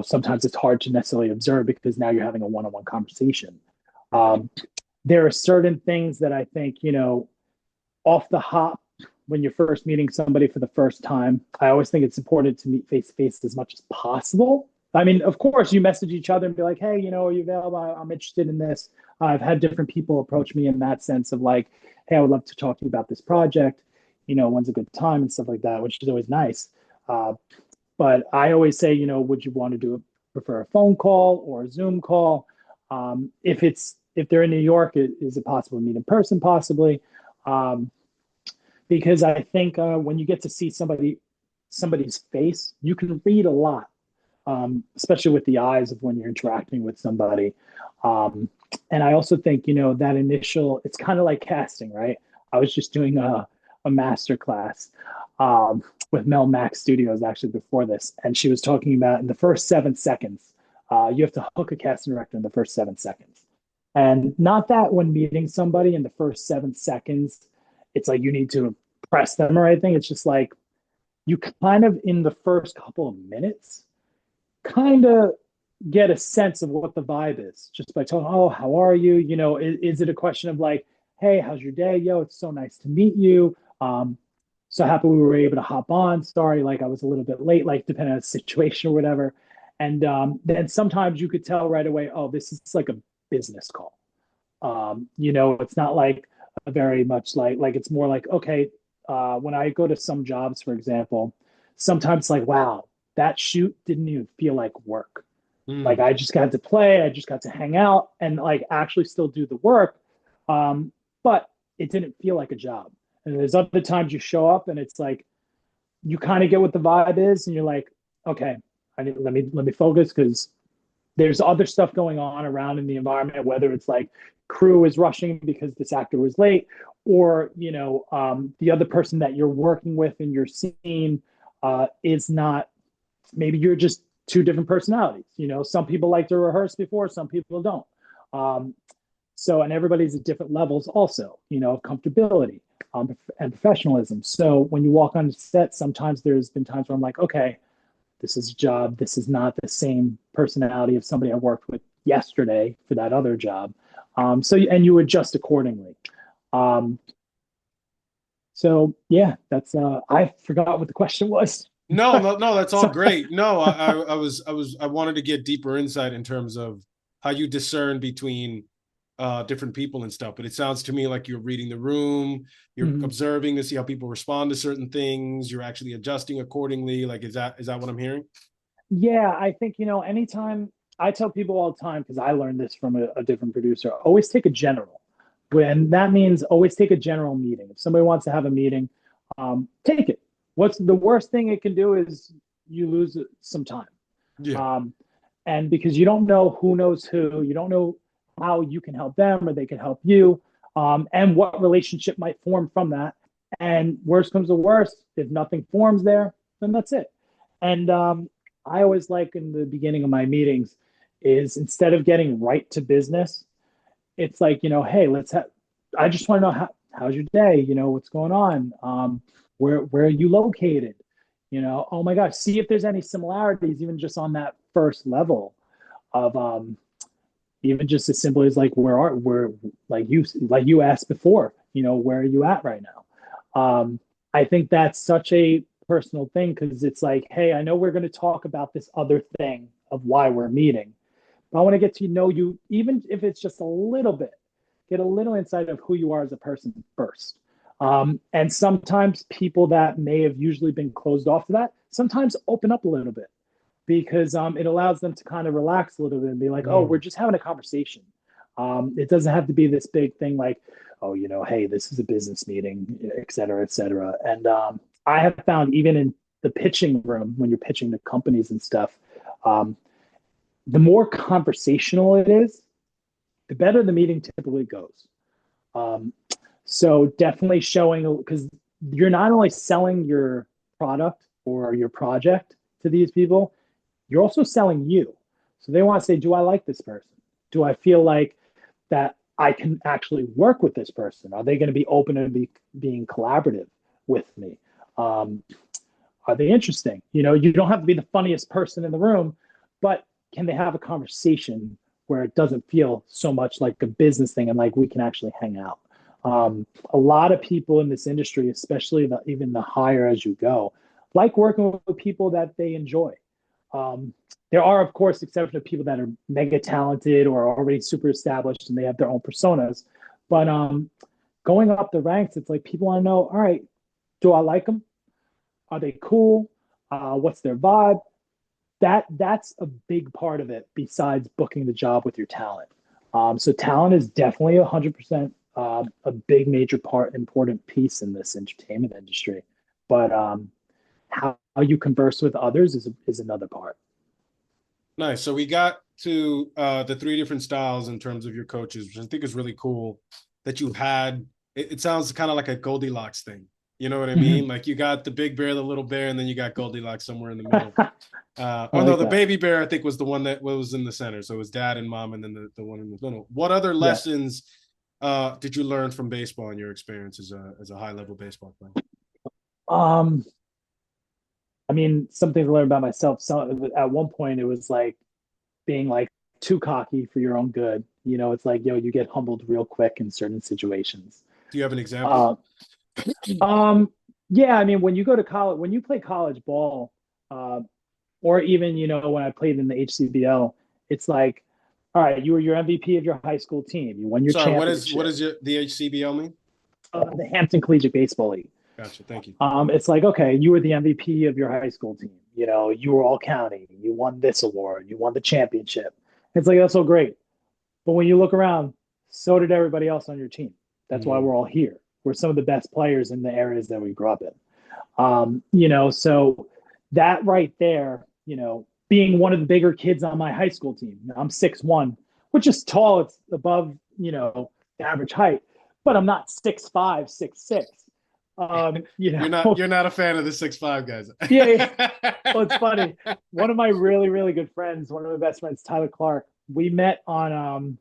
[SPEAKER 2] sometimes it's hard to necessarily observe because now you're having a one-on-one conversation.
[SPEAKER 1] Right.
[SPEAKER 2] There are certain things that I think, off the hop, when you're first meeting somebody for the first time, I always think it's important to meet face to face as much as possible. I mean, of course, you message each other and be like, hey, are you available? I'm interested in this. I've had different people approach me in that sense of like, hey, I would love to talk to you about this project. When's a good time and stuff like that, which is always nice. Uh, but I always say, would you want to prefer a phone call or a Zoom call? If they're in New York, is it possible to meet in person? Possibly. Um, because I think when you get to see somebody's face, you can read a lot, especially with the eyes of when you're interacting with somebody. And I also think that initial, it's kind of like casting, right? I was just doing a master class with Mel Mac Studios actually before this, and she was talking about in the first 7 seconds, you have to hook a casting director in the first 7 seconds. And not that when meeting somebody in the first 7 seconds, it's like you need to impress them or anything. It's just like you kind of in the first couple of minutes kind of get a sense of what the vibe is just by talking. Oh, how are you? Is it a question of like, hey, how's your day? Yo, it's so nice to meet you. So happy we were able to hop on. Sorry, like I was a little bit late, like depending on the situation or whatever. And then sometimes you could tell right away, oh, this is like a business call. It's not like a very much like it's more like, okay, when I go to some jobs, for example, sometimes like, wow, that shoot didn't even feel like work. Like
[SPEAKER 1] Mm.
[SPEAKER 2] I just got to play, I just got to hang out and like actually still do the work. But it didn't feel like a job. And there's other times you show up and it's like you kind of get what the vibe is, and you're like, okay, let me focus because there's other stuff going on around in the environment, whether it's like crew is rushing because this actor was late, or the other person that you're working with in your scene is not. Maybe you're just two different personalities. Some people like to rehearse before, some people don't. Um, and everybody's at different levels, also, of comfortability and professionalism. So when you walk on set, sometimes there's been times where I'm like, okay, this is a job. This is not the same personality of somebody I worked with yesterday for that other job. And you adjust accordingly. Um, so yeah, that's I forgot what the question was.
[SPEAKER 1] No, no, no, that's all
[SPEAKER 2] So,
[SPEAKER 1] great. No, I wanted to get deeper insight in terms of how you discern between different people and stuff. But it sounds to me like you're reading the room, you're
[SPEAKER 2] mhm.
[SPEAKER 1] observing to see how people respond to certain things, you're actually adjusting accordingly. Like, is that what I'm hearing?
[SPEAKER 2] Yeah, I think, anytime I tell people all the time, because I learned this from a different producer, always take a general. When that means always take a general meeting. If somebody wants to have a meeting, take it. What's the worst thing it can do is you lose some time.
[SPEAKER 1] Yeah.
[SPEAKER 2] Um, and because you don't know who knows who, you don't know how you can help them or they can help you, and what relationship might form from that. And worst comes to worst, if nothing forms there, then that's it. And I always like in the beginning of my meetings is instead of getting right to business, it's like, hey, let's have, I just want to know how's your day? What's going on? Where are you located? Oh my gosh, see if there's any similarities, even just on that first level of even just as simple as like where like you asked before, where are you at right now? I think that's such a personal thing because it's like, hey, I know we're going to talk about this other thing of why we're meeting, but I want to get to know you, even if it's just a little bit, get a little insight of who you are as a person first. And sometimes people that may have usually been closed off to that sometimes open up a little bit. because it allows them to kind of relax a little bit and be like, oh, we're
[SPEAKER 1] Mm.
[SPEAKER 2] just having a conversation. It doesn't have to be this big thing like, oh, hey, this is a business meeting, et cetera, et cetera. And I have found even in the pitching room when you're pitching to companies and stuff, um, the more conversational it is, the better the meeting typically goes. Um, so definitely showing, because you're not only selling your product or your project to these people, you're also selling you. So they want to say, do I like this person? Do I feel like that I can actually work with this person? Are they going to be open and being collaborative with me? Um, are they interesting? You don't have to be the funniest person in the room, but can they have a conversation where it doesn't feel so much like a business thing and like we can actually hang out? A lot of people in this industry, especially even the higher as you go, like working with people that they enjoy. There are, of course, exceptions of people that are mega talented or already super established and they have their own personas. But going up the ranks, it's like people want to know, all right, do I like them? Are they cool? What's their vibe? That's a big part of it besides booking the job with your talent. So talent is definitely 100% a big major important piece in this entertainment industry. But how you converse with others is another part.
[SPEAKER 1] Nice. So we got to the three different styles in terms of your coaches, which I think is really cool that you had. It sounds kind of like a Goldilocks thing. You know what I mean? Like you got the big bear, the little bear, and then you got Goldilocks somewhere in the middle.
[SPEAKER 2] I
[SPEAKER 1] Oh no,
[SPEAKER 2] like
[SPEAKER 1] the
[SPEAKER 2] that.
[SPEAKER 1] baby bear I think was the one that was in the center. So it was dad and mom, and then the one in the middle. What other
[SPEAKER 2] Yeah.
[SPEAKER 1] lessons did you learn from baseball in your experience as a high level baseball player?
[SPEAKER 2] Um, I mean, something to learn about myself. So at one point, it was like being like too cocky for your own good. It's like, you get humbled real quick in certain situations.
[SPEAKER 1] Do you have an example?
[SPEAKER 2] Uh, um, yeah, I mean, when you go to college, when you play college ball, uh, or even, when I played in the HCBL, it's like, all right, you were your MVP of your high school team. You won your
[SPEAKER 1] Sorry, what
[SPEAKER 2] championship.
[SPEAKER 1] is the HCBL mean?
[SPEAKER 2] The Hampton Collegiate Baseball League.
[SPEAKER 1] Gotcha. Thank you.
[SPEAKER 2] It's like, okay, you were the MVP of your high school team. You were all county. You won this award. You won the championship. It's like, that's so great. But when you look around, so did everybody else on your team. That's why
[SPEAKER 1] Mm.
[SPEAKER 2] we're all here. We're some of the best players in the areas that we grew up in. So that right there, being one of the bigger kids on my high school team, I'm 6'1", which is tall. It's above, the average height, but I'm not 6'5", 6'6".
[SPEAKER 1] You're not a fan of the 6'5" guys.
[SPEAKER 2] Yeah, yeah. Well, it's funny. One of my really, really good friends, one of my best friends, Tyler Clark, we met on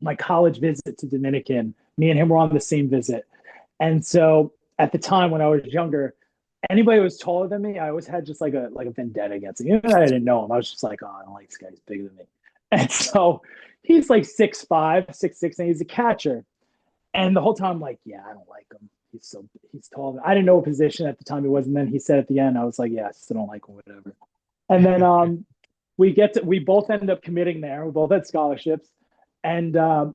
[SPEAKER 2] my college visit to Dominican. Me and him were on the same visit. And so at the time when I was younger, anybody who was taller than me, I always had just like a vendetta against him. Even though I didn't know him, I was just like, oh, I don't like this guy. He's bigger than me. And so he's like 6'5", 6'6", and he's a catcher. And the whole time, I'm like, yeah, I don't like him. He's tall. I didn't know what position at the time he was. And then he said at the end, I was like, yeah, I still don't like him, whatever. And then we both ended up committing there. We both had scholarships. And our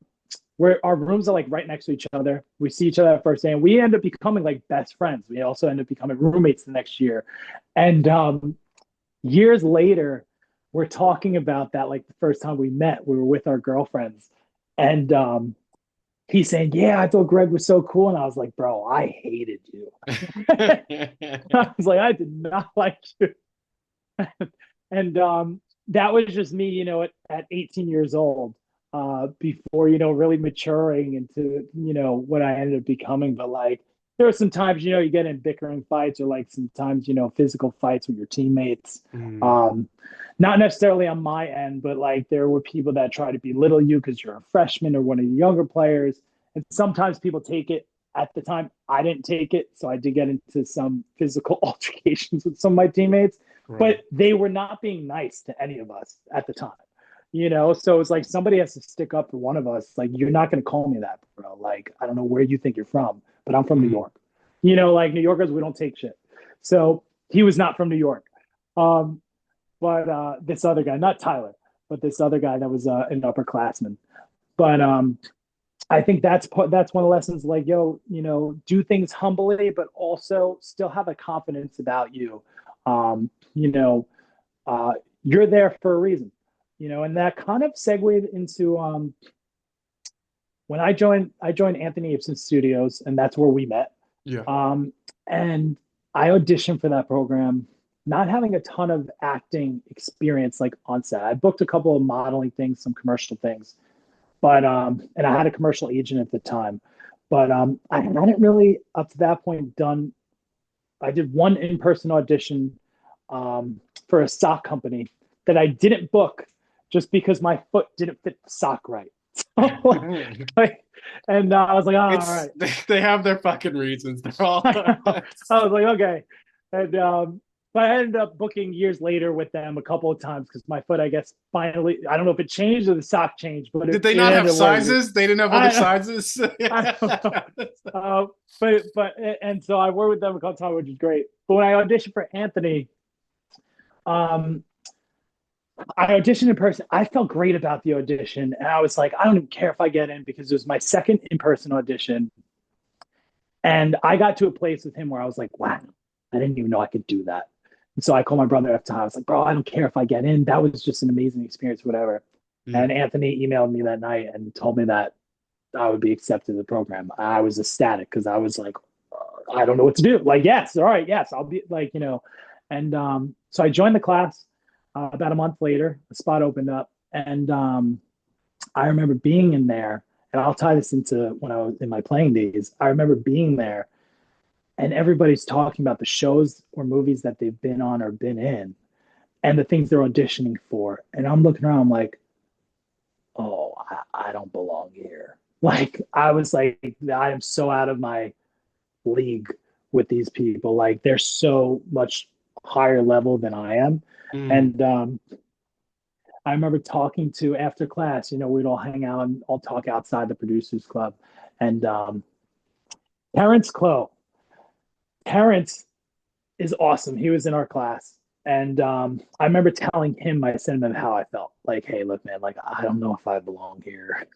[SPEAKER 2] rooms are like right next to each other. We see each other at first day, and we end up becoming like best friends. We also end up becoming roommates the next year. And years later, we're talking about that. Like the first time we met, we were with our girlfriends, and he's saying, "Yeah, I thought Greg was so cool," and I was like, "Bro, I hated you." I was like, "I did not like you," and that was just me, at 18 years old, before really maturing into what I ended up becoming. But like, there are some times you get in bickering fights, or like sometimes physical fights with your teammates.
[SPEAKER 1] Mm.
[SPEAKER 2] Um, Not necessarily on my end, but like there were people that try to belittle you because you're a freshman or one of the younger players. And sometimes people take it. At the time, I didn't take it, so I did get into some physical altercations with some of my teammates,
[SPEAKER 1] Right.
[SPEAKER 2] but they were not being nice to any of us at the time. So it's like somebody has to stick up for one of us. Like, you're not going to call me that, bro. Like, I don't know where you think you're from, but I'm from New
[SPEAKER 1] Mm.
[SPEAKER 2] York. Like New Yorkers, we don't take shit. So he was not from New York. But this other guy, not Tyler, but this other guy that was an upperclassman. But I think that's one of the lessons. Like, do things humbly, but also still have a confidence about you. Um, you know, uh, you're there for a reason, and that kind of segued into when I joined Anthony Ibsen Studios, and that's where we met.
[SPEAKER 1] Yeah.
[SPEAKER 2] Um, and I auditioned for that program, not having a ton of acting experience like on set. I booked a couple of modeling things, some commercial things, but and I had a commercial agent at the time, but I hadn't really up to that point done. I did one in-person audition for a sock company that I didn't book just because my foot didn't fit the sock right. So, like, and I was like, oh, all
[SPEAKER 1] It's
[SPEAKER 2] right.
[SPEAKER 1] they have their fucking reasons. They're all
[SPEAKER 2] I was like, okay. And but I ended up booking years later with them a couple of times because my foot, I guess, finally, I don't know if it changed or the sock changed, but
[SPEAKER 1] did they
[SPEAKER 2] it
[SPEAKER 1] not have
[SPEAKER 2] ended up working.
[SPEAKER 1] sizes? They didn't have other
[SPEAKER 2] I
[SPEAKER 1] sizes.
[SPEAKER 2] I don't know. But and so I worked with them a couple of times, which is great. But when I auditioned for Anthony, um, I auditioned in person. I felt great about the audition, and I was like, I don't even care if I get in because it was my second in-person audition. And I got to a place with him where I was like, wow, I didn't even know I could do that. And so I called my brother after time. I was like, bro, I don't care if I get in. That was just an amazing experience, whatever.
[SPEAKER 1] Yeah.
[SPEAKER 2] And Anthony emailed me that night and told me that I would be accepted in the program. I was ecstatic because I was like, I don't know what to do. Like, yes, all right, yes, I'll be like, And so I joined the class. About a month later, a spot opened up, and I remember being in there. And I'll tie this into when I was in my playing days. I remember being there, and everybody's talking about the shows or movies that they've been on or been in, and the things they're auditioning for. And I'm looking around, I'm like, oh, I don't belong here. Like, I was like, I am so out of my league with these people. Like, they're so much higher level than I am.
[SPEAKER 1] Mm.
[SPEAKER 2] And I remember talking to after class, we'd all hang out and all talk outside the producers club. And Terrence Clow, Terrence is awesome. He was in our class. And I remember telling him my sentiment of how I felt. Like, hey, look, man, like, I don't know if I belong here.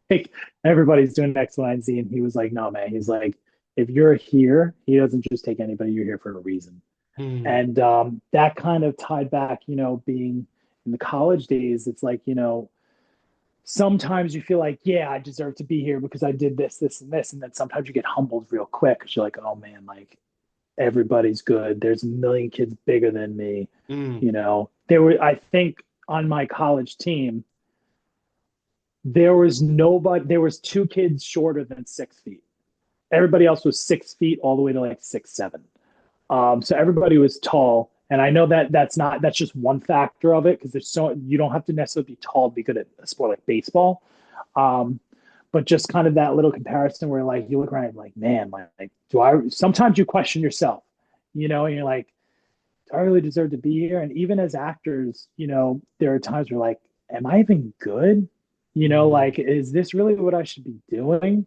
[SPEAKER 2] Like, everybody's doing X, Y, and Z. And he was like, no, man. He's like, if you're here, he doesn't just take anybody. You're here for a reason.
[SPEAKER 1] Mm.
[SPEAKER 2] And that kind of tied back, being in the college days, it's like, sometimes you feel like, yeah, I deserve to be here because I did this, this, and this. And then sometimes you get humbled real quick because you're like, oh man, like everybody's good. There's a million kids bigger than me.
[SPEAKER 1] Mm.
[SPEAKER 2] There were, I think on my college team, there was two kids shorter than 6 feet. Everybody else was 6 feet all the way to like 6'7". So everybody was tall. And I know that that's just one factor of it because you don't have to necessarily be tall to be good at a sport like baseball. Um, but just kind of that little comparison where like you look around and like, man, like sometimes you question yourself, and you're like, do I really deserve to be here? And even as actors, there are times where like, am I even good?
[SPEAKER 1] Mm.
[SPEAKER 2] Like, is this really what I should be doing?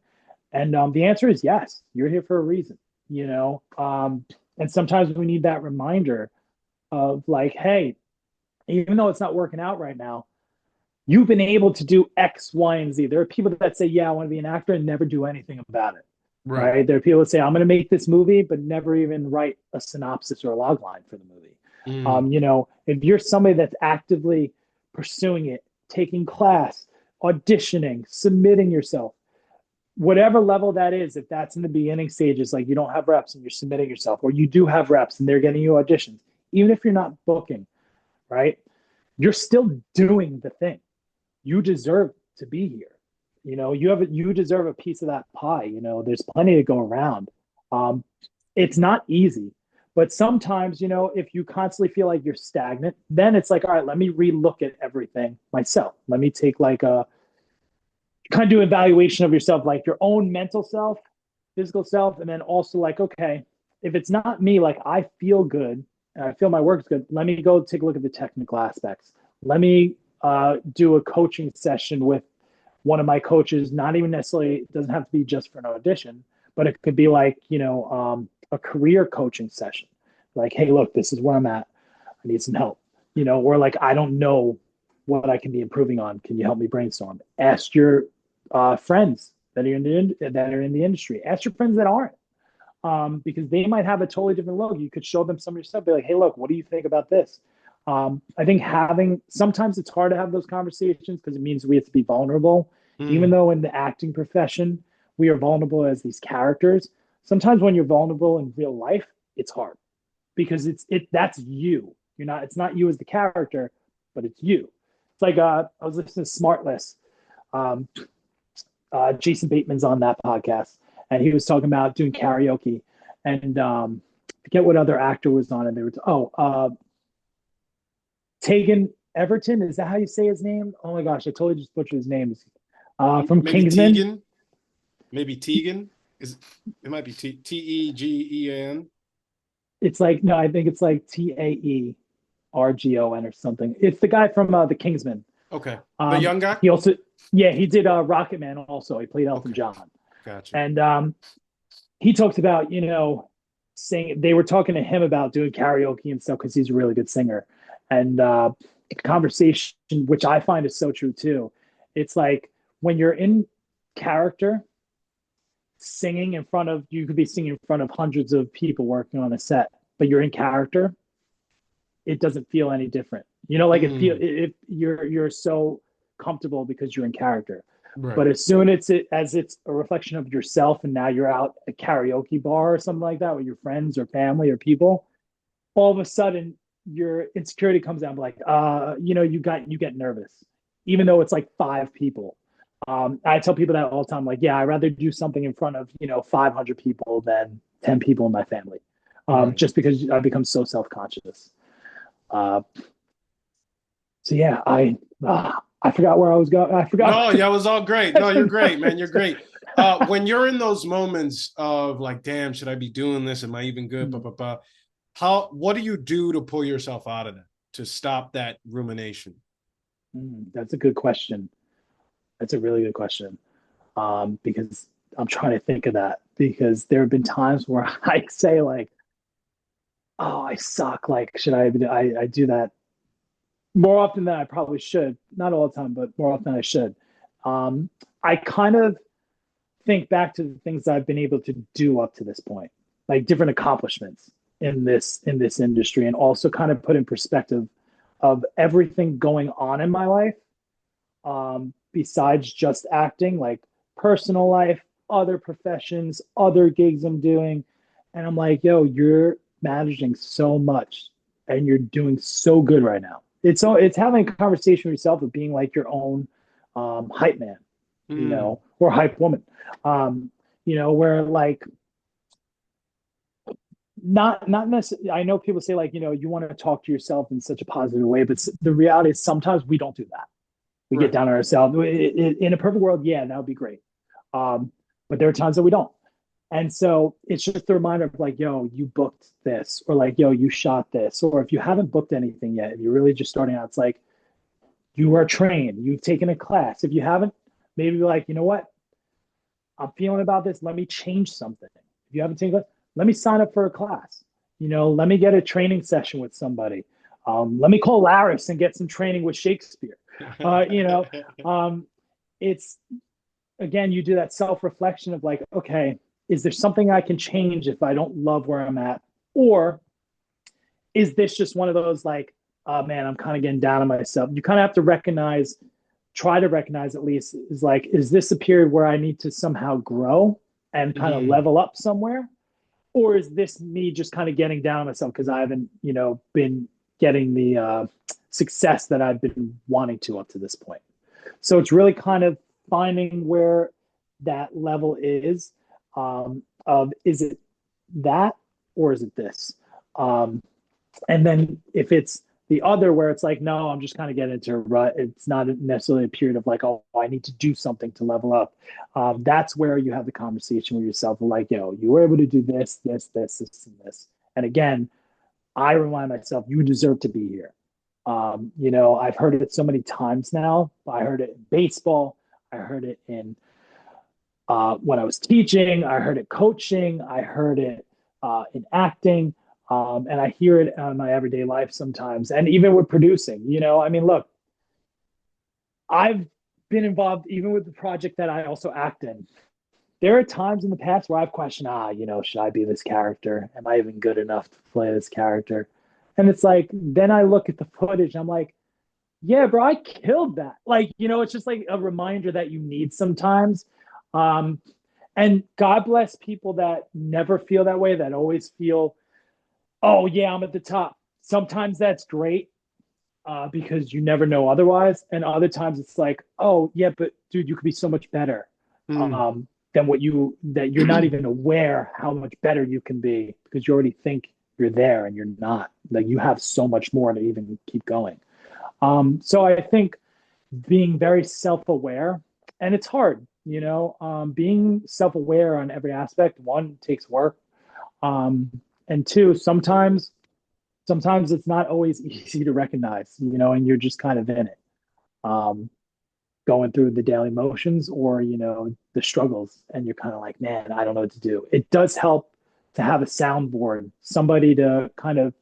[SPEAKER 2] And the answer is yes, you're here for a reason, and sometimes we need that reminder of like, hey, even though it's not working out right now, you've been able to do X, Y, and Z. There are people that say, yeah, I want to be an actor and never do anything about it.
[SPEAKER 1] Right.
[SPEAKER 2] Right. There are people that say, I'm going to make this movie, but never even write a synopsis or a log line for the movie.
[SPEAKER 1] Mm.
[SPEAKER 2] If you're somebody that's actively pursuing it, taking class, auditioning, submitting yourself, whatever level that is, if that's in the beginning stages, like you don't have reps and you're submitting yourself, or you do have reps and they're getting you auditions, even if you're not booking, right? You're still doing the thing. You deserve to be here. You deserve a piece of that pie. There's plenty to go around. Um, it's not easy, but sometimes, if you constantly feel like you're stagnant, then it's like, all right, let me relook at everything myself. Let me take like a kind of do evaluation of yourself, like your own mental self, physical self, and then also like, okay, if it's not me, like I feel good and I feel my work's good, let me go take a look at the technical aspects. Let me do a coaching session with one of my coaches, not even necessarily, it doesn't have to be just for an audition, but it could be like, a career coaching session. Like, hey, look, this is where I'm at. I need some help, or like, I don't know what I can be improving on. Can you help me brainstorm? Ask your friends that are in the industry. Ask your friends that aren't, because they might have a totally different look. You could show them some of your stuff. Be like, hey, look, what do you think about this? I think sometimes it's hard to have those conversations because it means we have to be vulnerable. Even
[SPEAKER 1] Mm,
[SPEAKER 2] though in the acting profession, we are vulnerable as these characters. Sometimes when you're vulnerable in real life, it's hard because that's you. It's not you as the character, but it's you. It's like I was listening to Smartless. Um, Jason Bateman's on that podcast, and he was talking about doing karaoke, and forget what other actor was on, and they were Tegan Everton. Is that how you say his name? Oh my gosh, I totally just butchered his name. From
[SPEAKER 1] maybe
[SPEAKER 2] Kingsman.
[SPEAKER 1] Tegan. Maybe Tegan. Is it might be Tegan.
[SPEAKER 2] It's like no, I think it's like Taergon or something. It's the guy from the Kingsman.
[SPEAKER 1] Okay. The young guy?
[SPEAKER 2] He also, yeah, he did Rocket Man also. He played Elton
[SPEAKER 1] Okay.
[SPEAKER 2] John.
[SPEAKER 1] Gotcha.
[SPEAKER 2] And he talked about, saying they were talking to him about doing karaoke and stuff because he's a really good singer. And conversation, which I find is so true too. It's like when you're in character, singing in front of, you could be singing in front of hundreds of people working on a set, but you're in character, it doesn't feel any different. Like
[SPEAKER 1] Mm,
[SPEAKER 2] if you're so comfortable because you're in character.
[SPEAKER 1] right.
[SPEAKER 2] But as soon as it's a reflection of yourself, and now you're out at a karaoke bar or something like that with your friends or family or people, all of a sudden your insecurity comes out like, you get nervous, even though it's like five people. I tell people that all the time, like, yeah, I'd rather do something in front of 500 people than 10 people in my family,
[SPEAKER 1] Right.
[SPEAKER 2] just because I become so self conscious. Uh, so yeah, I forgot where I was going. I forgot.
[SPEAKER 1] No, yeah, it was all great. No, you're great, man. You're great. When you're in those moments of like, damn, should I be doing this? Am I even good? Blah, blah, blah. What do you do to pull yourself out of that, to stop that rumination?
[SPEAKER 2] That's a good question. That's a really good question. Because I'm trying to think of that because there have been times where I say like, "Oh, I suck." Like, should I do that more often than I probably should? Not all the time, but more often than I should. Um, I kind of think back to the things I've been able to do up to this point, like different accomplishments in this industry, and also kind of put in perspective of everything going on in my life, besides just acting, like personal life, other professions, other gigs I'm doing. And I'm like, yo, you're managing so much and you're doing so good right now. It's having a conversation with yourself of being like your own hype man,
[SPEAKER 1] Mm,
[SPEAKER 2] or hype woman. Where like not necessarily, I know people say like, you want to talk to yourself in such a positive way, but the reality is sometimes we don't do that. We get
[SPEAKER 1] right.
[SPEAKER 2] down on ourselves. In a perfect world, yeah, that would be great. Um, but there are times that we don't. And so it's just a reminder of like, yo, you booked this, or like, yo, you shot this. Or if you haven't booked anything yet, if you're really just starting out, it's like you are trained, you've taken a class. If you haven't, maybe be like, you know what? I'm feeling about this. Let me change something. If you haven't taken, let me sign up for a class. Let me get a training session with somebody. Let me call Laris and get some training with Shakespeare. Uh, you know, um, it's again, you do that self reflection of like, okay, is there something I can change if I don't love where I'm at? Or is this just one of those like, oh man, I'm kind of getting down on myself? You kind of have to try to recognize at least, is like, is this a period where I need to somehow grow and kind of
[SPEAKER 1] Mm,
[SPEAKER 2] level up somewhere? Or is this me just kind of getting down on myself because I haven't, been getting the success that I've been wanting to up to this point? So it's really kind of finding where that level is, of is it that or is it this? Um, and then if it's the other where it's like, no, I'm just kind of getting into a rut. It's not necessarily a period of like, oh, I need to do something to level up. That's where you have the conversation with yourself of like, yo, you were able to do this, this, this, this, and this. And again, I remind myself, you deserve to be here. I've heard it so many times now. I heard it in baseball. I heard it in when I was teaching. I heard it coaching. I heard it in acting. And I hear it in my everyday life sometimes. And even with producing, I mean, look, I've been involved even with the project that I also act in. There are times in the past where I've questioned, should I be this character? Am I even good enough to play this character? And it's like, then I look at the footage, I'm like, yeah, bro, I killed that. Like, it's just like a reminder that you need sometimes. Um, and God bless people that never feel that way, that always feel, oh, yeah, I'm at the top. Sometimes that's great because you never know otherwise. And other times it's like, oh, yeah, but dude, you could be so much better
[SPEAKER 1] Mm.
[SPEAKER 2] than that you're not even aware how much better you can be because you already think you're there and you're not. Like you have so much more to even keep going. So I think being very self-aware, and it's hard, being self-aware on every aspect. One, takes work, and two, sometimes it's not always easy to recognize, and you're just kind of in it, um, going through the daily motions or the struggles, and you're kind of like, man, I don't know what to do. It does help to have a soundboard, somebody to kind of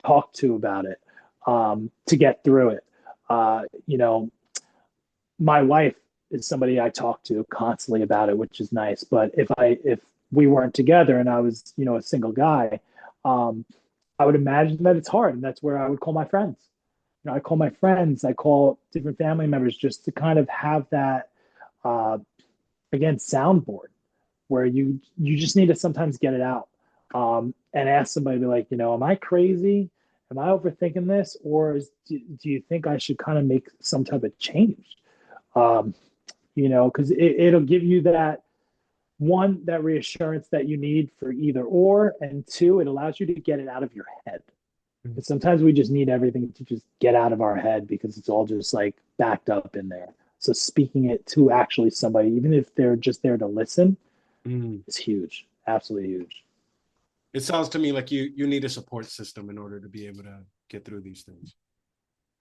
[SPEAKER 2] talk to about it, to get through it. My wife is somebody I talk to constantly about it, which is nice. But if we weren't together and I was, a single guy, um, I would imagine that it's hard, and that's where I would call my friends. I call my friends, I call different family members just to kind of have that uh, again soundboard where you just need to sometimes get it out, and ask somebody, be like, am I crazy? Am I overthinking this, or do you think I should kind of make some type of change? Um, because it'll give you that one, that reassurance that you need for either or, and two, it allows you to get it out of your head. Because sometimes we just need everything to just get out of our head because it's all just like backed up in there. So speaking it to actually somebody, even if they're just there to listen,
[SPEAKER 1] Mm.
[SPEAKER 2] is huge. Absolutely huge.
[SPEAKER 1] It sounds to me like you need a support system in order to be able to get through these things.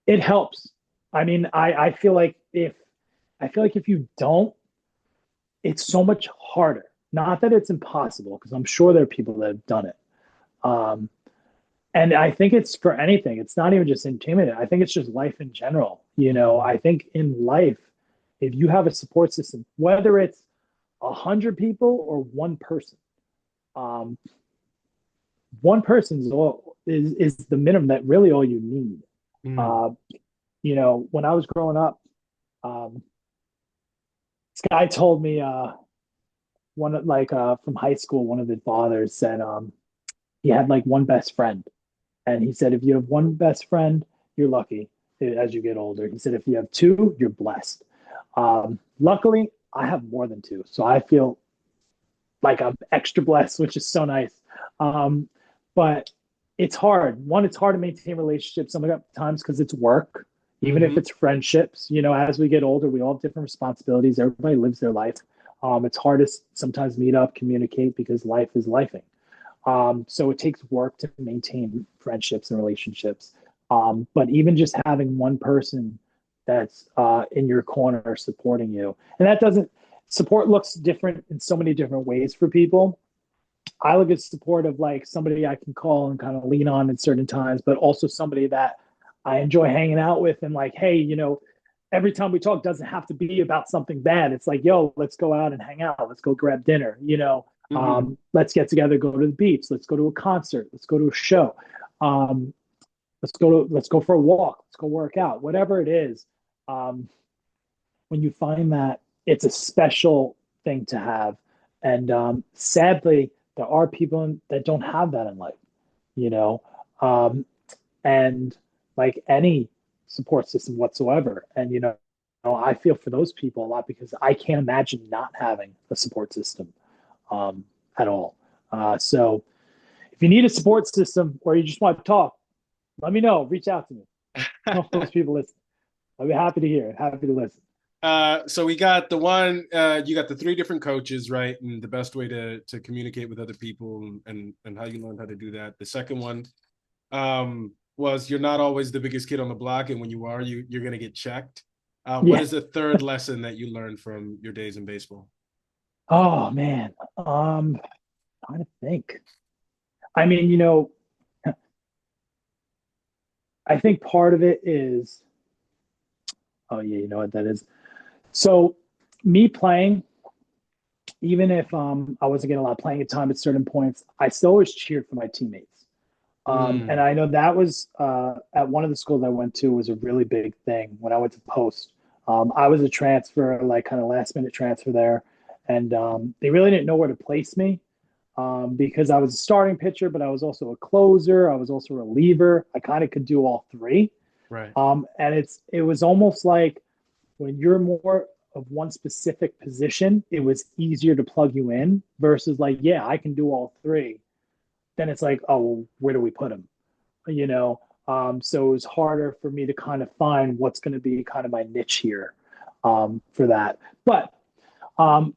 [SPEAKER 2] It helps. I mean, I feel like if you don't, it's so much harder. Not that it's impossible, because I'm sure there are people that have done it. Um, and I think it's for anything. It's not even just entertainment. I think it's just life in general. I think in life, if you have a support system, whether it's 100 people or one person, um, one person is the minimum that really all you need.
[SPEAKER 1] Mm.
[SPEAKER 2] Uh, when I was growing up, um, this guy told me one like from high school, one of the fathers said he had like one best friend. And he said, if you have one best friend, you're lucky as you get older. He said, if you have two, you're blessed. Luckily, I have more than two. So I feel like I'm extra blessed, which is so nice. Um, but it's hard. One, it's hard to maintain relationships sometimes because it's work, even if
[SPEAKER 1] Mm-hmm.
[SPEAKER 2] it's friendships. As we get older, we all have different responsibilities. Everybody lives their life. It's hard to sometimes meet up, communicate because life is lifing. So it takes work to maintain friendships and relationships. But even just having one person that's in your corner supporting you, and that doesn't support looks different in so many different ways for people. I look at support of like somebody I can call and kind of lean on at certain times, but also somebody that I enjoy hanging out with and like, hey, every time we talk doesn't have to be about something bad. It's like, yo, let's go out and hang out. Let's go grab dinner.
[SPEAKER 1] Mm-hmm.
[SPEAKER 2] Let's get together, go to the beach. Let's go to a concert. Let's go to a show. Um, let's go for a walk. Let's go work out. Whatever it is, um, when you find that, it's a special thing to have. And sadly, there are people that don't have that in life. You know, um, and like any support system whatsoever. And I feel for those people a lot because I can't imagine not having a support system at all. So if you need a support system or you just want to talk, let me know. Reach out to me. Most people listen. I'll be happy to hear. Happy to listen.
[SPEAKER 1] So we got the one, you got the three different coaches, right? And the best way to communicate with other people and how you learn how to do that. The second one was you're not always the biggest kid on the block, and when you are, you're gonna get checked. What
[SPEAKER 2] Yeah.
[SPEAKER 1] is the third lesson that you learned from your days in baseball?
[SPEAKER 2] Oh man. Trying to think. I mean, I think part of it is, oh yeah, you know what that is. So me playing, even if I wasn't getting a lot of playing time at certain points, I still always cheered for my teammates. And
[SPEAKER 1] Mm,
[SPEAKER 2] I know that was at one of the schools I went to was a really big thing when I went to Post. I was a transfer, like kind of last minute transfer there, and they really didn't know where to place me because I was a starting pitcher, but I was also a closer. I was also a reliever. I kind of could do all three.
[SPEAKER 1] right.
[SPEAKER 2] And it was almost like when you're more of one specific position, it was easier to plug you in versus like, yeah, I can do all three. Then it's like, oh, well, where do we put them? You know, so it was harder for me to kind of find what's going to be kind of my niche here for that. But um,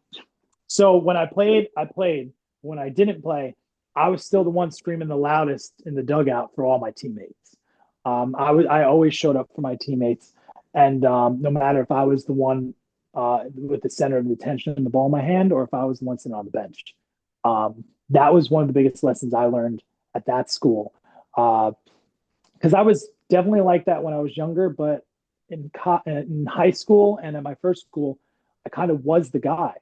[SPEAKER 2] so when I played, I played. When I didn't play, I was still the one screaming the loudest in the dugout for all my teammates. I always showed up for my teammates, and no matter if I was the one with the center of the attention and the ball in my hand, or if I was the one sitting on the bench. That was one of the biggest lessons I learned at that school. Because I was definitely like that when I was younger, but in high school and at my first school, I kind of was the guy.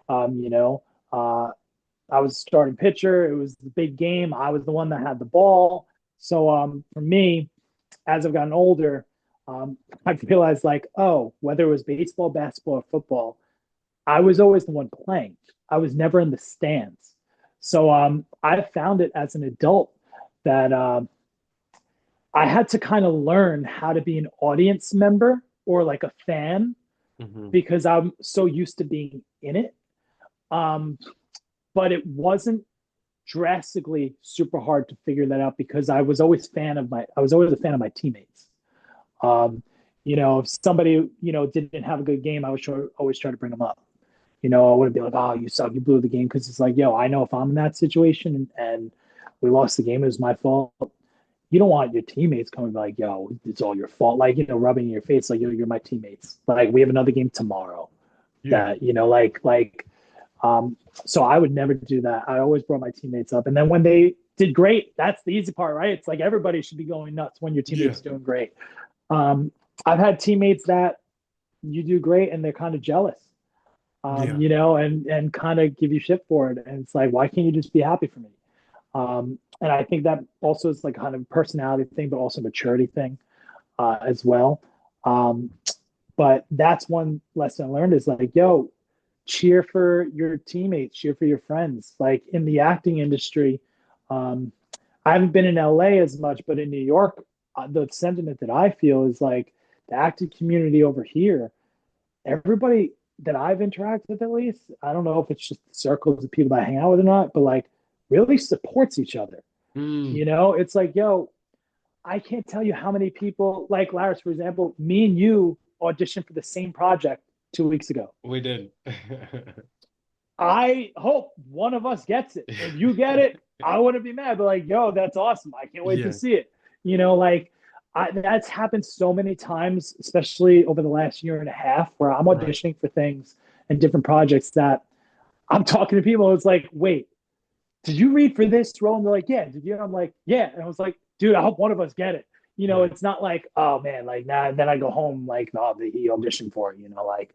[SPEAKER 2] You know, I was a starting pitcher. It was the big game. I was the one that had the ball. So for me, as I've gotten older, I've realized like, oh, whether it was baseball, basketball, or football, I was always the one playing. I was never in the stands. So I found it as an adult that I had to kind of learn how to be an audience member or like a fan
[SPEAKER 1] Hmm.
[SPEAKER 2] because I'm so used to being in it. Um, but it wasn't drastically super hard to figure that out because I was always a fan of my teammates. Um, you know, if somebody, didn't have a good game, always try to bring them up. I wouldn't be like, oh, you suck, you blew the game. Cause it's like, yo, I know if I'm in that situation and we lost the game, it was my fault. You don't want your teammates coming like, yo, it's all your fault. Like, rubbing in your face, like, yo, you're my teammates. Like, we have another game tomorrow
[SPEAKER 1] Yeah.
[SPEAKER 2] that, um, so I would never do that. I always brought my teammates up. And then when they did great, that's the easy part, right? It's like everybody should be going nuts when your
[SPEAKER 1] Yeah.
[SPEAKER 2] teammates doing great. Um, I've had teammates that you do great and they're kind of jealous,
[SPEAKER 1] Yeah.
[SPEAKER 2] and kind of give you shit for it. And it's like, why can't you just be happy for me? And I think that also is like kind of a personality thing, but also maturity thing as well. Um, but that's one lesson I learned is like, yo, cheer for your teammates, cheer for your friends. Like in the acting industry, um, I haven't been in LA as much, but in New York, the sentiment that I feel is like the acting community over here, everybody that I've interacted with, at least, I don't know if it's just the circles of people that I hang out with or not, but like really supports each other.
[SPEAKER 1] Mm,
[SPEAKER 2] It's like, yo, I can't tell you how many people, like Laris, for example, me and you auditioned for the same project 2 weeks ago.
[SPEAKER 1] we did.
[SPEAKER 2] I hope one of us gets it. If you get it, I wouldn't be mad. But like, yo, that's awesome. I can't wait to
[SPEAKER 1] Yeah.
[SPEAKER 2] see it. Like that's happened so many times, especially over the last year and a half, where I'm
[SPEAKER 1] Right.
[SPEAKER 2] auditioning for things and different projects that I'm talking to people. It's like, wait, did you read for this role? And they're like, yeah. Did you? And I'm like, yeah. And I was like, dude, I hope one of us get it.
[SPEAKER 1] Right.
[SPEAKER 2] It's not like, oh man, like nah. Then I go home like, no, he auditioned for it. Like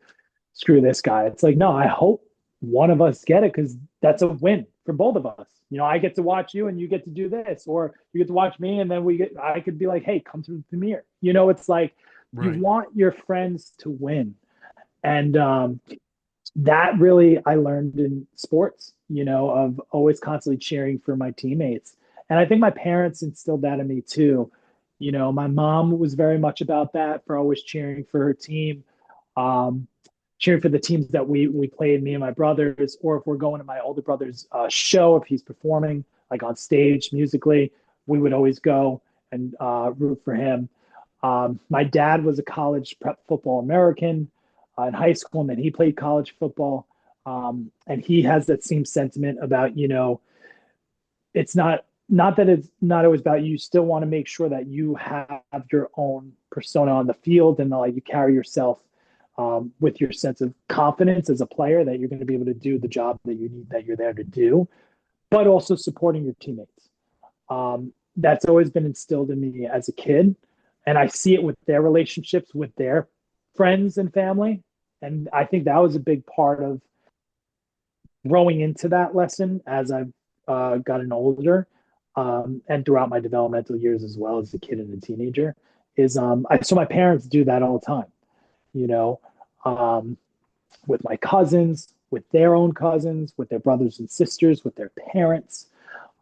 [SPEAKER 2] screw this guy. It's like, no, I hope one of us get it because that's a win for both of us. I get to watch you and you get to do this, or you get to watch me and then I could be like, hey, come to the premiere. It's like you
[SPEAKER 1] Right.
[SPEAKER 2] want your friends to win. And that really I learned in sports, of always constantly cheering for my teammates. And I think my parents instilled that in me too. My mom was very much about that for always cheering for her team. Um, Cheering for the teams that we played, me and my brothers, or if we're going to my older brother's show, if he's performing like on stage musically, we would always go and root for him. My dad was a college prep football American in high school, and then he played college football. And he has that same sentiment about, it's not that it's not always about you. You still want to make sure that you have your own persona on the field and like you carry yourself with your sense of confidence as a player that you're going to be able to do the job that you need that you're there to do, but also supporting your teammates. That's always been instilled in me as a kid, and I see it with their relationships with their friends and family. And I think that was a big part of growing into that lesson as I've gotten older. and throughout my developmental years as well as a kid and a teenager, is I so my parents do that all the time, you know, um, with my cousins, with their own cousins, with their brothers and sisters, with their parents,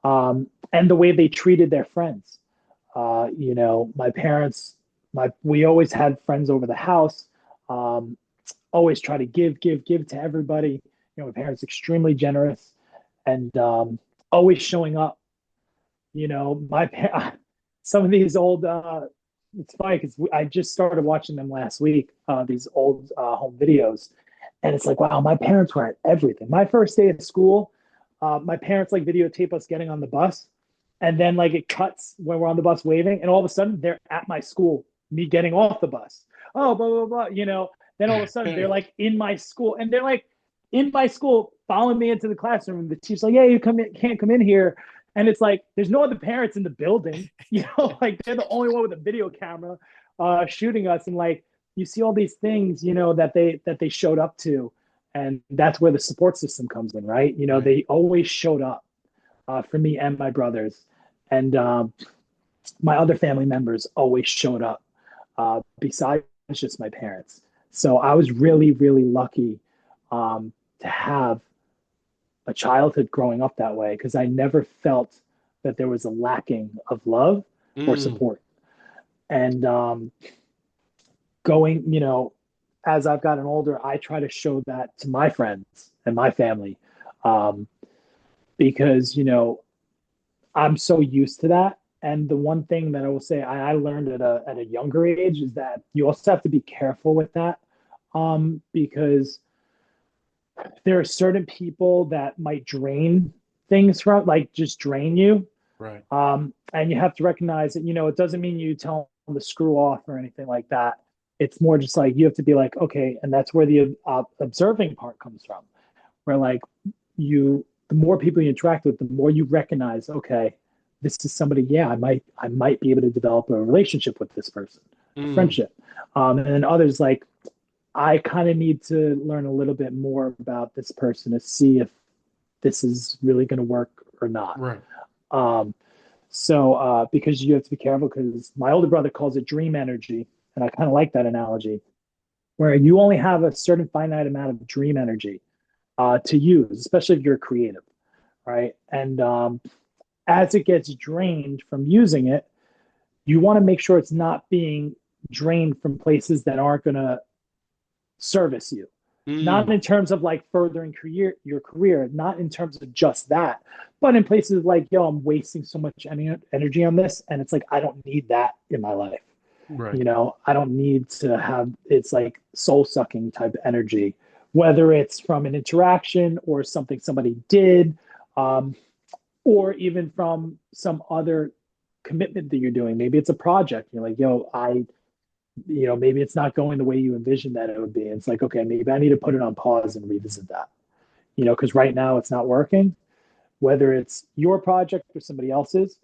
[SPEAKER 2] and the way they treated their friends. My parents, we always had friends over the house. Um, Always try to give to everybody. My parents extremely generous and always showing up. Some of these old. It's funny because I just started watching them last week. These old home videos, and it's like, wow, my parents were at everything. My first day of school, my parents like videotape us getting on the bus, and then like it cuts when we're on the bus waving, and all of a sudden they're at my school, me getting off the bus. Oh, blah blah blah. Then all of a sudden they're like in my school, and they're like in my school, following me into the classroom. The teacher's like, "Yeah, you can't come in here." And it's like there's no other parents in the building, like they're the only one with a video camera shooting us, and like you see all these things, that they showed up to, and that's where the support system comes in, right?
[SPEAKER 1] Right.
[SPEAKER 2] They always showed up for me and my brothers, and my other family members always showed up besides just my parents. So I was really, really lucky to have a childhood growing up that way because I never felt that there was a lacking of love or
[SPEAKER 1] Mm,
[SPEAKER 2] support. And going, as I've gotten older, I try to show that to my friends and my family um, because, I'm so used to that. And the one thing that I will say I learned at a younger age is that you also have to be careful with that because there are certain people that might drain things from, like, just drain you.
[SPEAKER 1] right.
[SPEAKER 2] And you have to recognize that, it doesn't mean you tell them to screw off or anything like that. It's more just like you have to be like, okay, and that's where the observing part comes from, where like the more people you interact with, the more you recognize, okay, this is somebody, yeah, I might be able to develop a relationship with this person, a
[SPEAKER 1] Mm,
[SPEAKER 2] friendship. And then others like, I kind of need to learn a little bit more about this person to see if this is really going to work or not.
[SPEAKER 1] right.
[SPEAKER 2] Um, so because you have to be careful, because my older brother calls it dream energy, and I kind of like that analogy, where you only have a certain finite amount of dream energy to use, especially if you're creative, right? And as it gets drained from using it, you want to make sure it's not being drained from places that aren't going to service you. Not
[SPEAKER 1] Mm,
[SPEAKER 2] in terms of like furthering your career, not in terms of just that, but in places like, yo, I'm wasting so much energy on this. And it's like, I don't need that in my life.
[SPEAKER 1] right.
[SPEAKER 2] I don't need to have, it's like soul sucking type of energy, whether it's from an interaction or something somebody did, um, or even from some other commitment that you're doing. Maybe it's a project. You're like, yo, maybe it's not going the way you envisioned that it would be. It's like, okay, maybe I need to put it on pause and revisit that, because right now it's not working. Whether it's your project or somebody else's,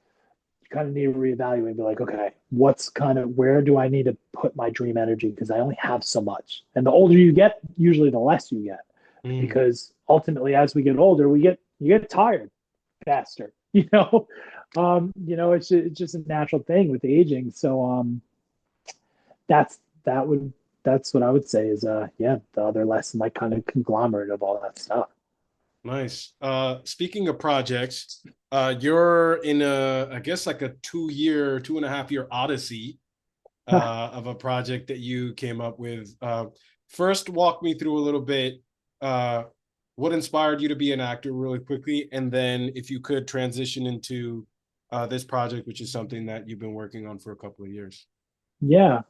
[SPEAKER 2] you kind of need to reevaluate and be like, okay, where do I need to put my dream energy? Because I only have so much. And the older you get, usually the less you get.
[SPEAKER 1] Mm,
[SPEAKER 2] Because ultimately, as we get older, you get tired faster. It's just a natural thing with aging. So that's that would that's what I would say is yeah, the other lesson, like kind of conglomerate of all that stuff.
[SPEAKER 1] nice. Speaking of projects, you're in I guess like a 2 year, 2.5 year odyssey of a project that you came up with. First, walk me through a little bit uh, what inspired you to be an actor really quickly, and then if you could transition into this project, which is something that you've been working on for a couple of years.
[SPEAKER 2] Yeah.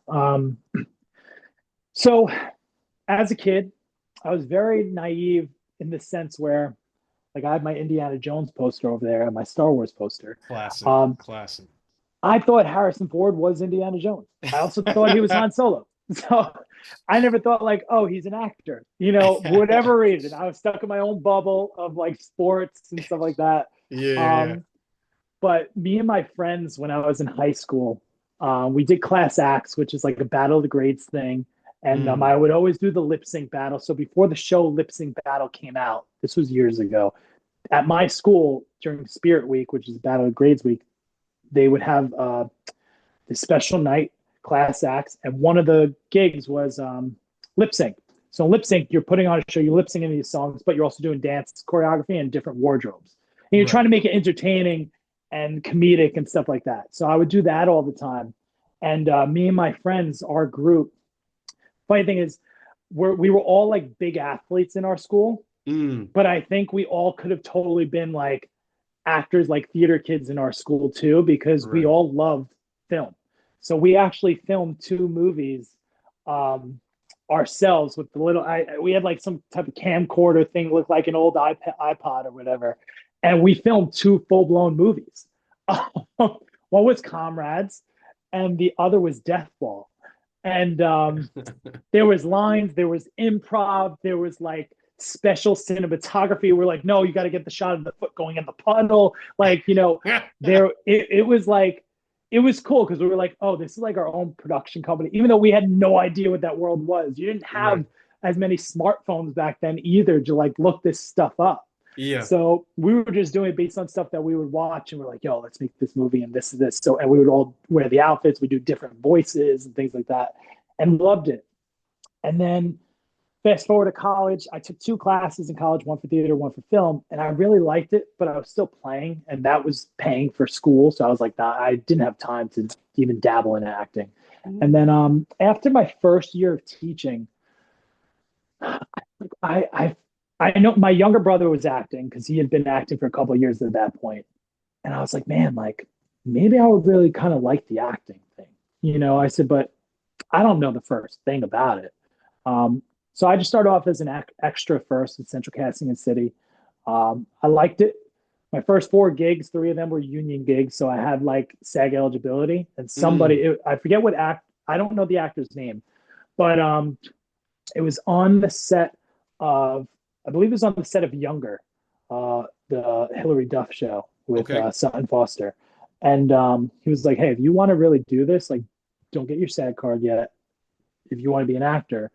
[SPEAKER 2] So as a kid, I was very naive in the sense where, like, I had my Indiana Jones poster over there and my Star Wars poster.
[SPEAKER 1] Classic,
[SPEAKER 2] Um,
[SPEAKER 1] classic.
[SPEAKER 2] I thought Harrison Ford was Indiana Jones. I also thought he was Han Solo. So I never thought like, oh, he's an actor. Whatever reason, I was stuck in my own bubble of like sports and stuff like that.
[SPEAKER 1] Yeah.
[SPEAKER 2] Um, but me and my friends, when I was in high school, we did class acts, which is like a battle of the grades thing. And
[SPEAKER 1] Mm,
[SPEAKER 2] I would always do the lip sync battle. So before the show lip sync battle came out, this was years ago, at my school during Spirit Week, which is Battle of Grades Week, they would have this special night, class acts, and one of the gigs was lip sync. So lip sync, you're putting on a show, you're lip syncing these songs, but you're also doing dance choreography and different wardrobes. And you're trying to make it entertaining and comedic and stuff like that. So I would do that all the time. And me and my friends, our group, funny thing is, we were all like big athletes in our school, but I think we all could have totally been like actors, like theater kids in our school too, because we all loved film. So we actually filmed 2 movies ourselves with the little, we had like some type of camcorder thing, looked like an old iPod or whatever. And we filmed 2 full-blown movies. One was Comrades and the other was Death Ball. And there was lines, there was improv, there was like special cinematography. We're like, no, you got to get the shot of the foot going in the puddle. Like, you know, it was like, it was cool because we were like, oh, this is like our own production company, even though we had no idea what that world was. You didn't have as many smartphones back then either to like look this stuff up.
[SPEAKER 1] Yeah.
[SPEAKER 2] So we were just doing it based on stuff that we would watch, and we're like, yo, let's make this movie and this is this. So, and we would all wear the outfits, we do different voices and things like that, and loved it. And then fast forward to college, I took 2 classes in college, one for theater, one for film, and I really liked it, but I was still playing, and that was paying for school. So I was like, nah, I didn't have time to even dabble in acting. And then after my first year of teaching, I know my younger brother was acting because he had been acting for a couple of years at that point. And I was like, man, like maybe I would really kind of like the acting thing. You know, I said, but I don't know the first thing about it. So I just started off as an extra first at Central Casting and City. I liked it. My first 4 gigs, 3 of them were union gigs. So I had like SAG eligibility, and somebody, I forget what I don't know the actor's name, but it was on the set of, I believe it was on the set of Younger, the Hillary Duff show with Sutton Foster. And he was like, hey, if you want to really do this, like, don't get your SAG card yet. If you want to be an actor,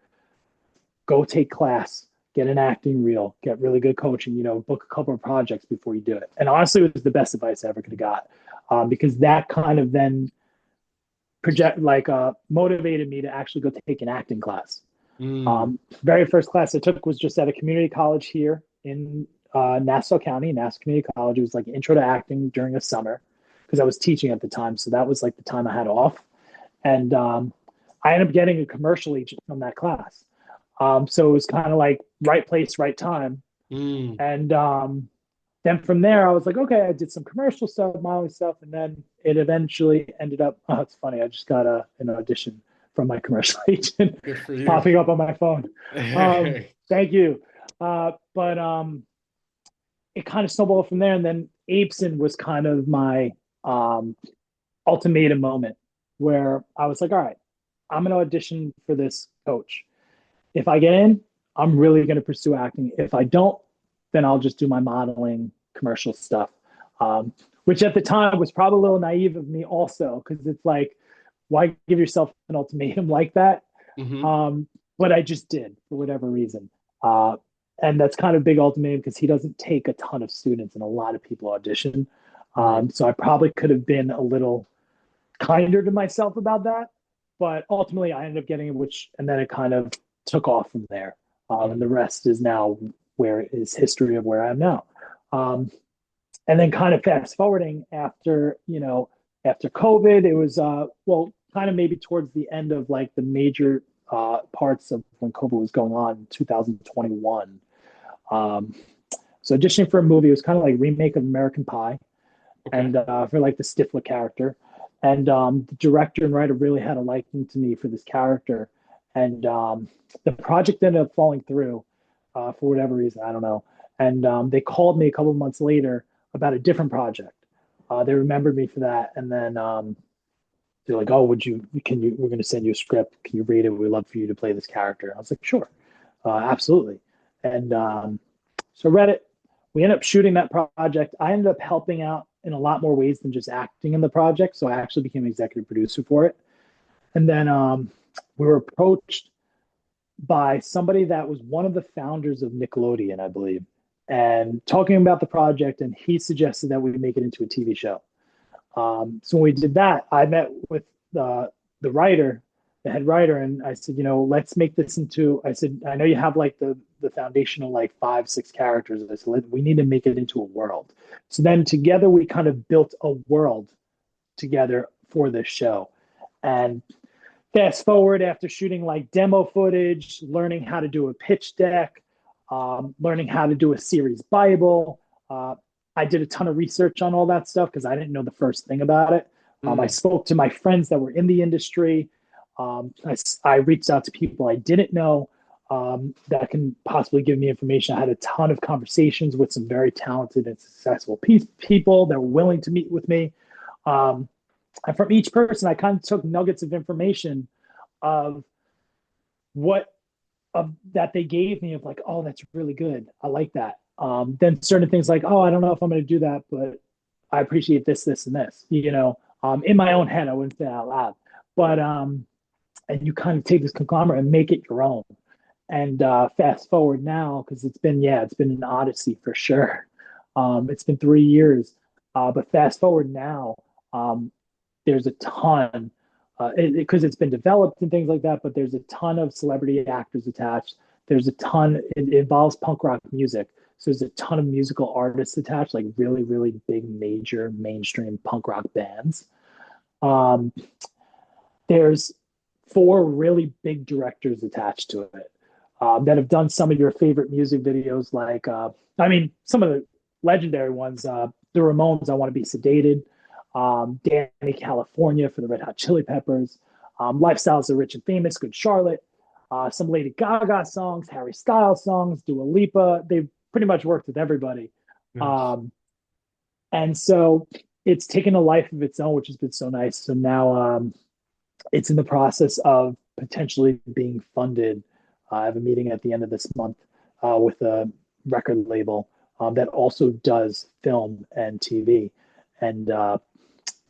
[SPEAKER 2] go take class, get an acting reel, get really good coaching, you know, book a couple of projects before you do it. And honestly, it was the best advice I ever could have got, because that kind of then motivated me to actually go take an acting class. Very first class I took was just at a community college here in Nassau County, Nassau Community College. It was like intro to acting during the summer because I was teaching at the time. So that was like the time I had off. And I ended up getting a commercial agent from that class. So it was kind of like right place, right time. And then from there, I was like, okay, I did some commercial stuff, modeling stuff. And then it eventually ended up, oh, it's funny. I just got an audition from my commercial agent popping up on my phone. Thank you. But it kind of snowballed from there. And then Abeson was kind of my ultimatum moment where I was like, all right, I'm going to audition for this coach. If I get in, I'm really going to pursue acting. If I don't, then I'll just do my modeling commercial stuff, which at the time was probably a little naive of me also, because it's like, why give yourself an ultimatum like that? But I just did for whatever reason. And that's kind of big ultimatum because he doesn't take a ton of students and a lot of people audition. So I probably could have been a little kinder to myself about that. But ultimately I ended up getting it, and then it kind of took off from there. And the rest is now history of where I am now. And then kind of fast forwarding after COVID, it was, kind of maybe towards the end of like the major parts of when COVID was going on in 2021. So auditioning for a movie, it was kind of like remake of American Pie, and for like the Stifler character. And the director and writer really had a liking to me for this character. And the project ended up falling through for whatever reason, I don't know. And they called me a couple of months later about a different project. They remembered me for that. And then they're like, oh, we're going to send you a script. Can you read it? We'd love for you to play this character. I was like, sure, absolutely. And so read it. We ended up shooting that project. I ended up helping out in a lot more ways than just acting in the project. So I actually became executive producer for it. And then we were approached by somebody that was one of the founders of Nickelodeon, I believe. and talking about the project, and he suggested that we make it into a TV show. So when we did that, I met with the writer, the head writer, and I said, let's make this into. I said, I know you have like the foundational like 5, 6 characters. I said, we need to make it into a world. So then together we kind of built a world together for this show. And fast forward after shooting like demo footage, learning how to do a pitch deck, learning how to do a series Bible. I did a ton of research on all that stuff because I didn't know the first thing about it. I spoke to my friends that were in the industry. I reached out to people I didn't know that can possibly give me information. I had a ton of conversations with some very talented and successful people that were willing to meet with me. And from each person, I kind of took nuggets of information of what that they gave me of like, oh, that's really good. I like that. Then certain things like, oh, I don't know if I'm going to do that, but I appreciate this, this, and this. In my own head, I wouldn't say it out loud, but and you kind of take this conglomerate and make it your own. And fast forward now, because it's been an odyssey for sure. It's been 3 years, but fast forward now, there's a ton, because it's been developed and things like that, but there's a ton of celebrity actors attached. There's a ton, it involves punk rock music. So there's a ton of musical artists attached, like really, really big, major, mainstream punk rock bands. There's 4 really big directors attached to it that have done some of your favorite music videos, like, some of the legendary ones, the Ramones, I Want to Be Sedated, Danny California for the Red Hot Chili Peppers, Lifestyles of Rich and Famous, Good Charlotte, some Lady Gaga songs, Harry Styles songs, Dua Lipa. They've pretty much worked with everybody. Nice. And so it's taken a life of its own, which has been so nice. So now it's in the process of potentially being funded. I have a meeting at the end of this month with a record label that also does film and TV. And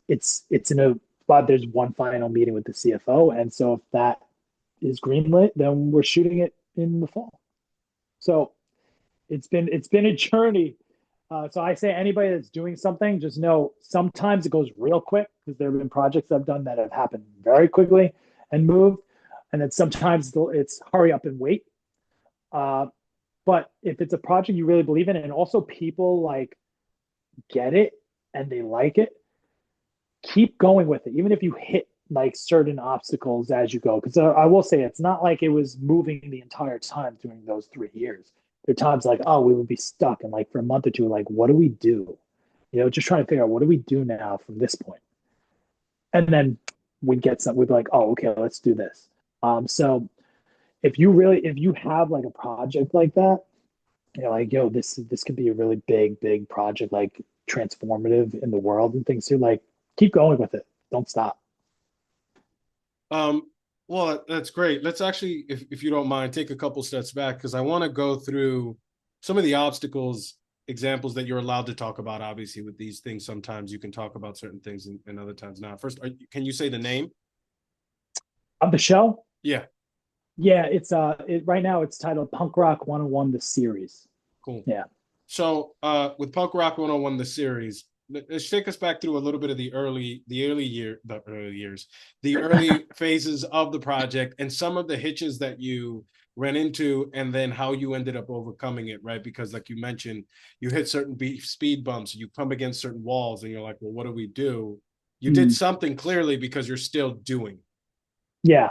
[SPEAKER 2] it's in a but there's one final meeting with the CFO, and so if that is greenlit, then we're shooting it in the fall. So it's been a journey. So I say anybody that's doing something, just know sometimes it goes real quick, because there have been projects I've done that have happened very quickly and moved, and then sometimes it's hurry up and wait. But if it's a project you really believe in, and also people like get it and they like it, keep going with it, even if you hit like certain obstacles as you go. Because I will say, it's not like it was moving the entire time during those 3 years. There are times like, oh, we would be stuck, and like for a month or two, like, what do we do? Just trying to figure out, what do we do now from this point? And then we'd be like, oh, okay, let's do this. So if you have like a project like that, like, this could be a really big project, like transformative in the world and things too. Like, keep going with it. Don't stop.
[SPEAKER 1] Well, that's great. Let's actually, if you don't mind, take a couple steps back, because I want to go through some of the obstacles, examples that you're allowed to talk about. Obviously, with these things, sometimes you can talk about certain things and other times not. First, can you say the name
[SPEAKER 2] of the show?
[SPEAKER 1] Yeah.
[SPEAKER 2] Yeah, it's right now it's titled Punk Rock 101, the series.
[SPEAKER 1] Cool.
[SPEAKER 2] Yeah.
[SPEAKER 1] So with Punk Rock 101, the series, let's take us back through a little bit of the early phases of the project, and some of the hitches that you ran into, and then how you ended up overcoming it, right? Because like you mentioned, you hit certain speed bumps, you come against certain walls, and you're like, well, what do we do? You did something clearly, because you're still doing.
[SPEAKER 2] Yeah.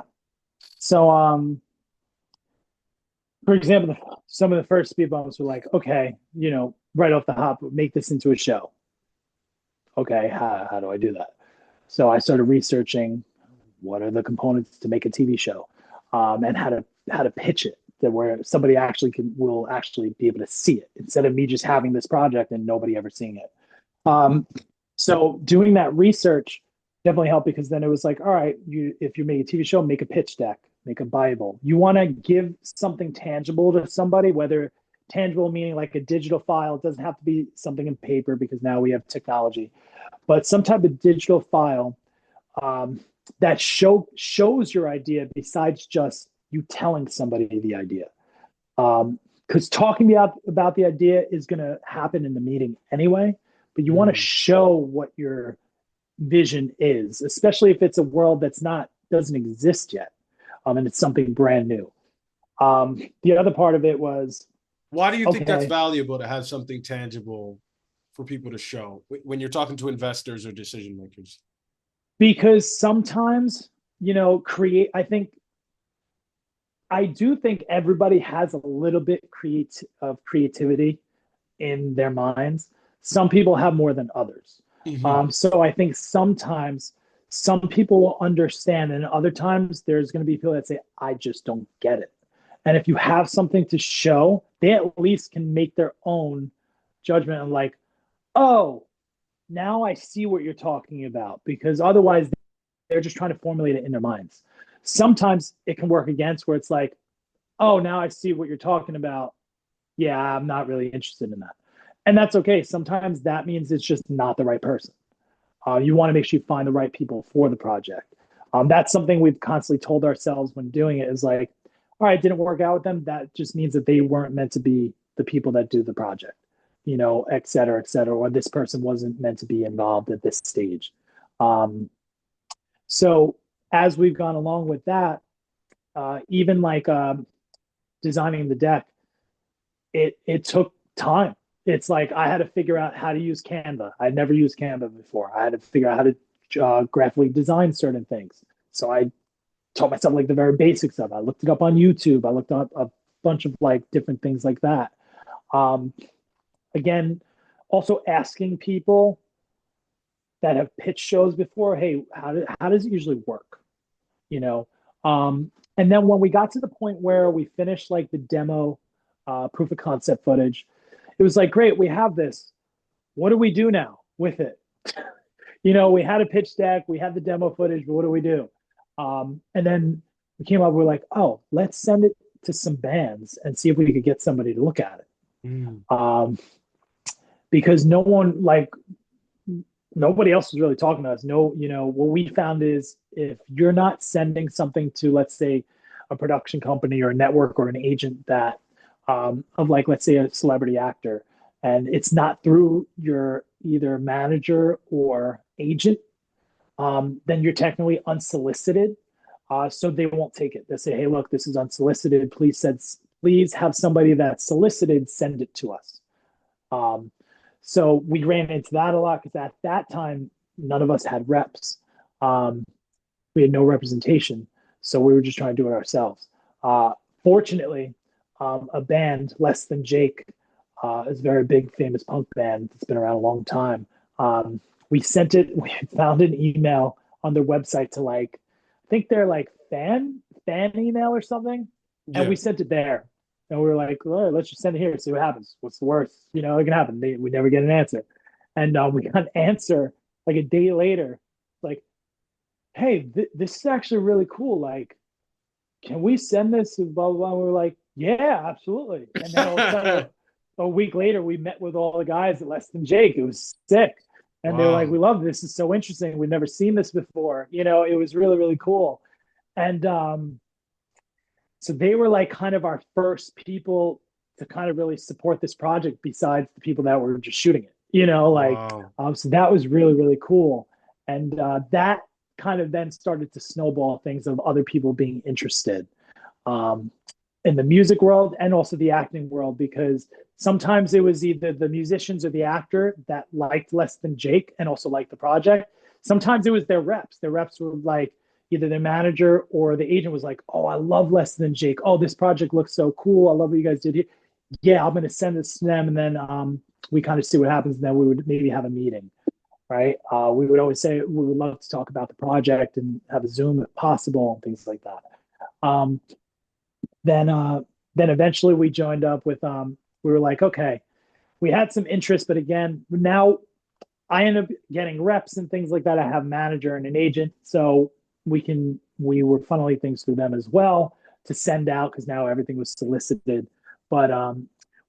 [SPEAKER 2] So, for example, some of the first speed bumps were like, okay, right off the hop, make this into a show. Okay, how do I do that? So I started researching what are the components to make a TV show, and how to pitch it, that where somebody will actually be able to see it, instead of me just having this project and nobody ever seeing it. So doing that research definitely helped, because then it was like, all right, if you make a TV show, make a pitch deck, make a Bible. You want to give something tangible to somebody, whether tangible meaning like a digital file. It doesn't have to be something in paper, because now we have technology, but some type of digital file that shows your idea, besides just you telling somebody the idea. because talking about the idea is going to happen in the meeting anyway, but you want to
[SPEAKER 1] Mm.
[SPEAKER 2] show what your vision is, especially if it's a world that's not doesn't exist yet, and it's something brand new. The other part of it was
[SPEAKER 1] Why do you think that's
[SPEAKER 2] okay
[SPEAKER 1] valuable to have something tangible for people to show when you're talking to investors or decision makers?
[SPEAKER 2] because sometimes create. I do think everybody has a little bit of creativity in their minds. Some people have more than others.
[SPEAKER 1] Mm-hmm.
[SPEAKER 2] So I think sometimes some people will understand, and other times there's going to be people that say, I just don't get it. And if you have something to show, they at least can make their own judgment and like, oh, now I see what you're talking about. Because otherwise, they're just trying to formulate it in their minds. Sometimes it can work against where it's like, oh, now I see what you're talking about. Yeah, I'm not really interested in that. And that's okay. Sometimes that means it's just not the right person. You want to make sure you find the right people for the project. That's something we've constantly told ourselves when doing it is like, all right, didn't work out with them. That just means that they weren't meant to be the people that do the project, et cetera, et cetera, or this person wasn't meant to be involved at this stage. Um, so as we've gone along with that, even like designing the deck, it took time. It's like I had to figure out how to use Canva. I'd never used Canva before. I had to figure out how to graphically design certain things. So I taught myself like the very basics of it. I looked it up on YouTube. I looked up a bunch of like different things like that. Um, Again, also asking people that have pitched shows before, hey, how does it usually work? You know, and then when we got to the point where we finished like the demo, proof of concept footage, it was like, great, we have this. What do we do now with it? We had a pitch deck, we had the demo footage, but what do we do? And then we came up, we're like, oh, let's send it to some bands and see if we could get somebody to look at it.
[SPEAKER 1] Mm.
[SPEAKER 2] Because nobody else was really talking to us. No, what we found is if you're not sending something to, let's say, a production company or a network or an agent that of like, let's say, a celebrity actor, and it's not through your either manager or agent, then you're technically unsolicited. So they won't take it. They say, hey, look, this is unsolicited. Please have somebody that's solicited send it to us. Um, so we ran into that a lot because at that time, none of us had reps. Um, we had no representation. So we were just trying to do it ourselves. Fortunately, a band, Less Than Jake, is a very big, famous punk band that's been around a long time. We found an email on their website to like, I think they're like fan email or something. And
[SPEAKER 1] Yeah.
[SPEAKER 2] we sent it there. And we were like, well, let's just send it here, see what happens. What's the worst? It can happen. We never get an answer. And we got an answer like a day later, like, hey, this is actually really cool. Like, can we send this to blah, blah, blah? And we were like, yeah, absolutely. And then all of a sudden, a week later, we met with all the guys at Less Than Jake. It was sick. And they were like,
[SPEAKER 1] Wow.
[SPEAKER 2] we love this. This is so interesting. We've never seen this before. It was really, really cool. And so they were like kind of our first people to kind of really support this project besides the people that were just shooting it,
[SPEAKER 1] Wow.
[SPEAKER 2] so that was really, really cool. And that kind of then started to snowball things of other people being interested um, in the music world and also the acting world, because sometimes it was either the musicians or the actor that liked Less Than Jake and also liked the project. Sometimes it was their reps. Their reps were like, either their manager or the agent was like, oh, I love Less Than Jake. Oh, this project looks so cool. I love what you guys did here. Yeah, I'm going to send this to them. And then we kind of see what happens. And then we would maybe have a meeting, right? We would always say we would love to talk about the project and have a Zoom if possible and things like that. Um, then then eventually we joined up with we were like, okay, we had some interest, but again, now I end up getting reps and things like that. I have a manager and an agent, so we were funneling things through them as well to send out because now everything was solicited. But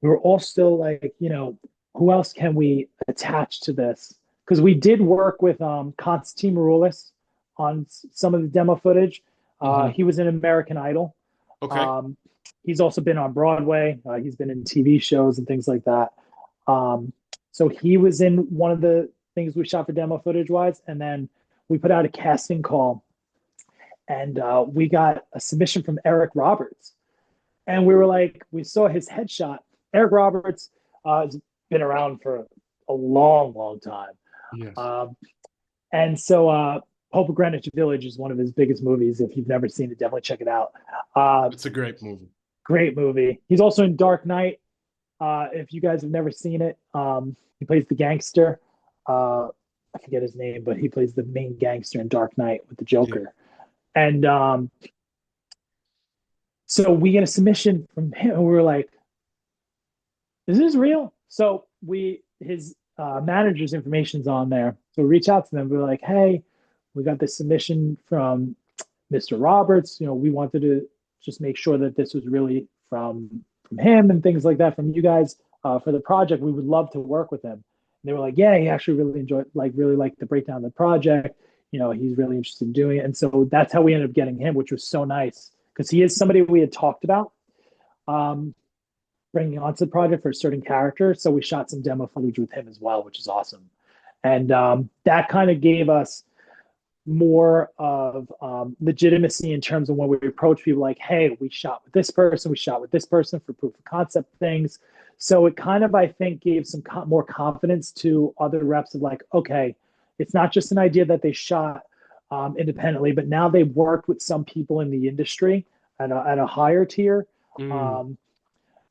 [SPEAKER 2] we were all still like, who else can we attach to this? Because we did work with Constantine Maroulis on some of the demo footage.
[SPEAKER 1] Mm-hmm.
[SPEAKER 2] He was in American Idol.
[SPEAKER 1] Okay.
[SPEAKER 2] Um, He's also been on Broadway. He's been in TV shows and things like that. Um, so he was in one of the things we shot for demo footage wise, and then we put out a casting call, and we got a submission from Eric Roberts, and we were like, we saw his headshot. Eric Roberts has been around for a long, long time.
[SPEAKER 1] Yes.
[SPEAKER 2] And so Hope of Greenwich Village is one of his biggest movies. If you've never seen it, definitely check it out.
[SPEAKER 1] It's a great movie.
[SPEAKER 2] Great movie. He's also in Dark Knight. If you guys have never seen it, he plays the gangster. I forget his name, but he plays the main gangster in Dark Knight with the
[SPEAKER 1] Yeah.
[SPEAKER 2] Joker. And so we get a submission from him, and we were like, "Is this real?" So his manager's information's on there. So we reach out to them. We're like, "Hey, we got this submission from Mr. Roberts. We wanted to just make sure that this was really from him and things like that from you guys for the project. We would love to work with him." And they were like, "Yeah, he actually really enjoyed, really liked the breakdown of the project. He's really interested in doing it." And so that's how we ended up getting him, which was so nice because he is somebody we had talked about bringing onto the project for a certain character. So we shot some demo footage with him as well, which is awesome. And that kind of gave us more of legitimacy in terms of when we approach people like, hey, we shot with this person, for proof of concept things. So it kind of, I think, gave some more confidence to other reps of like, okay, it's not just an idea that they shot independently, but now they've worked with some people in the industry at a higher tier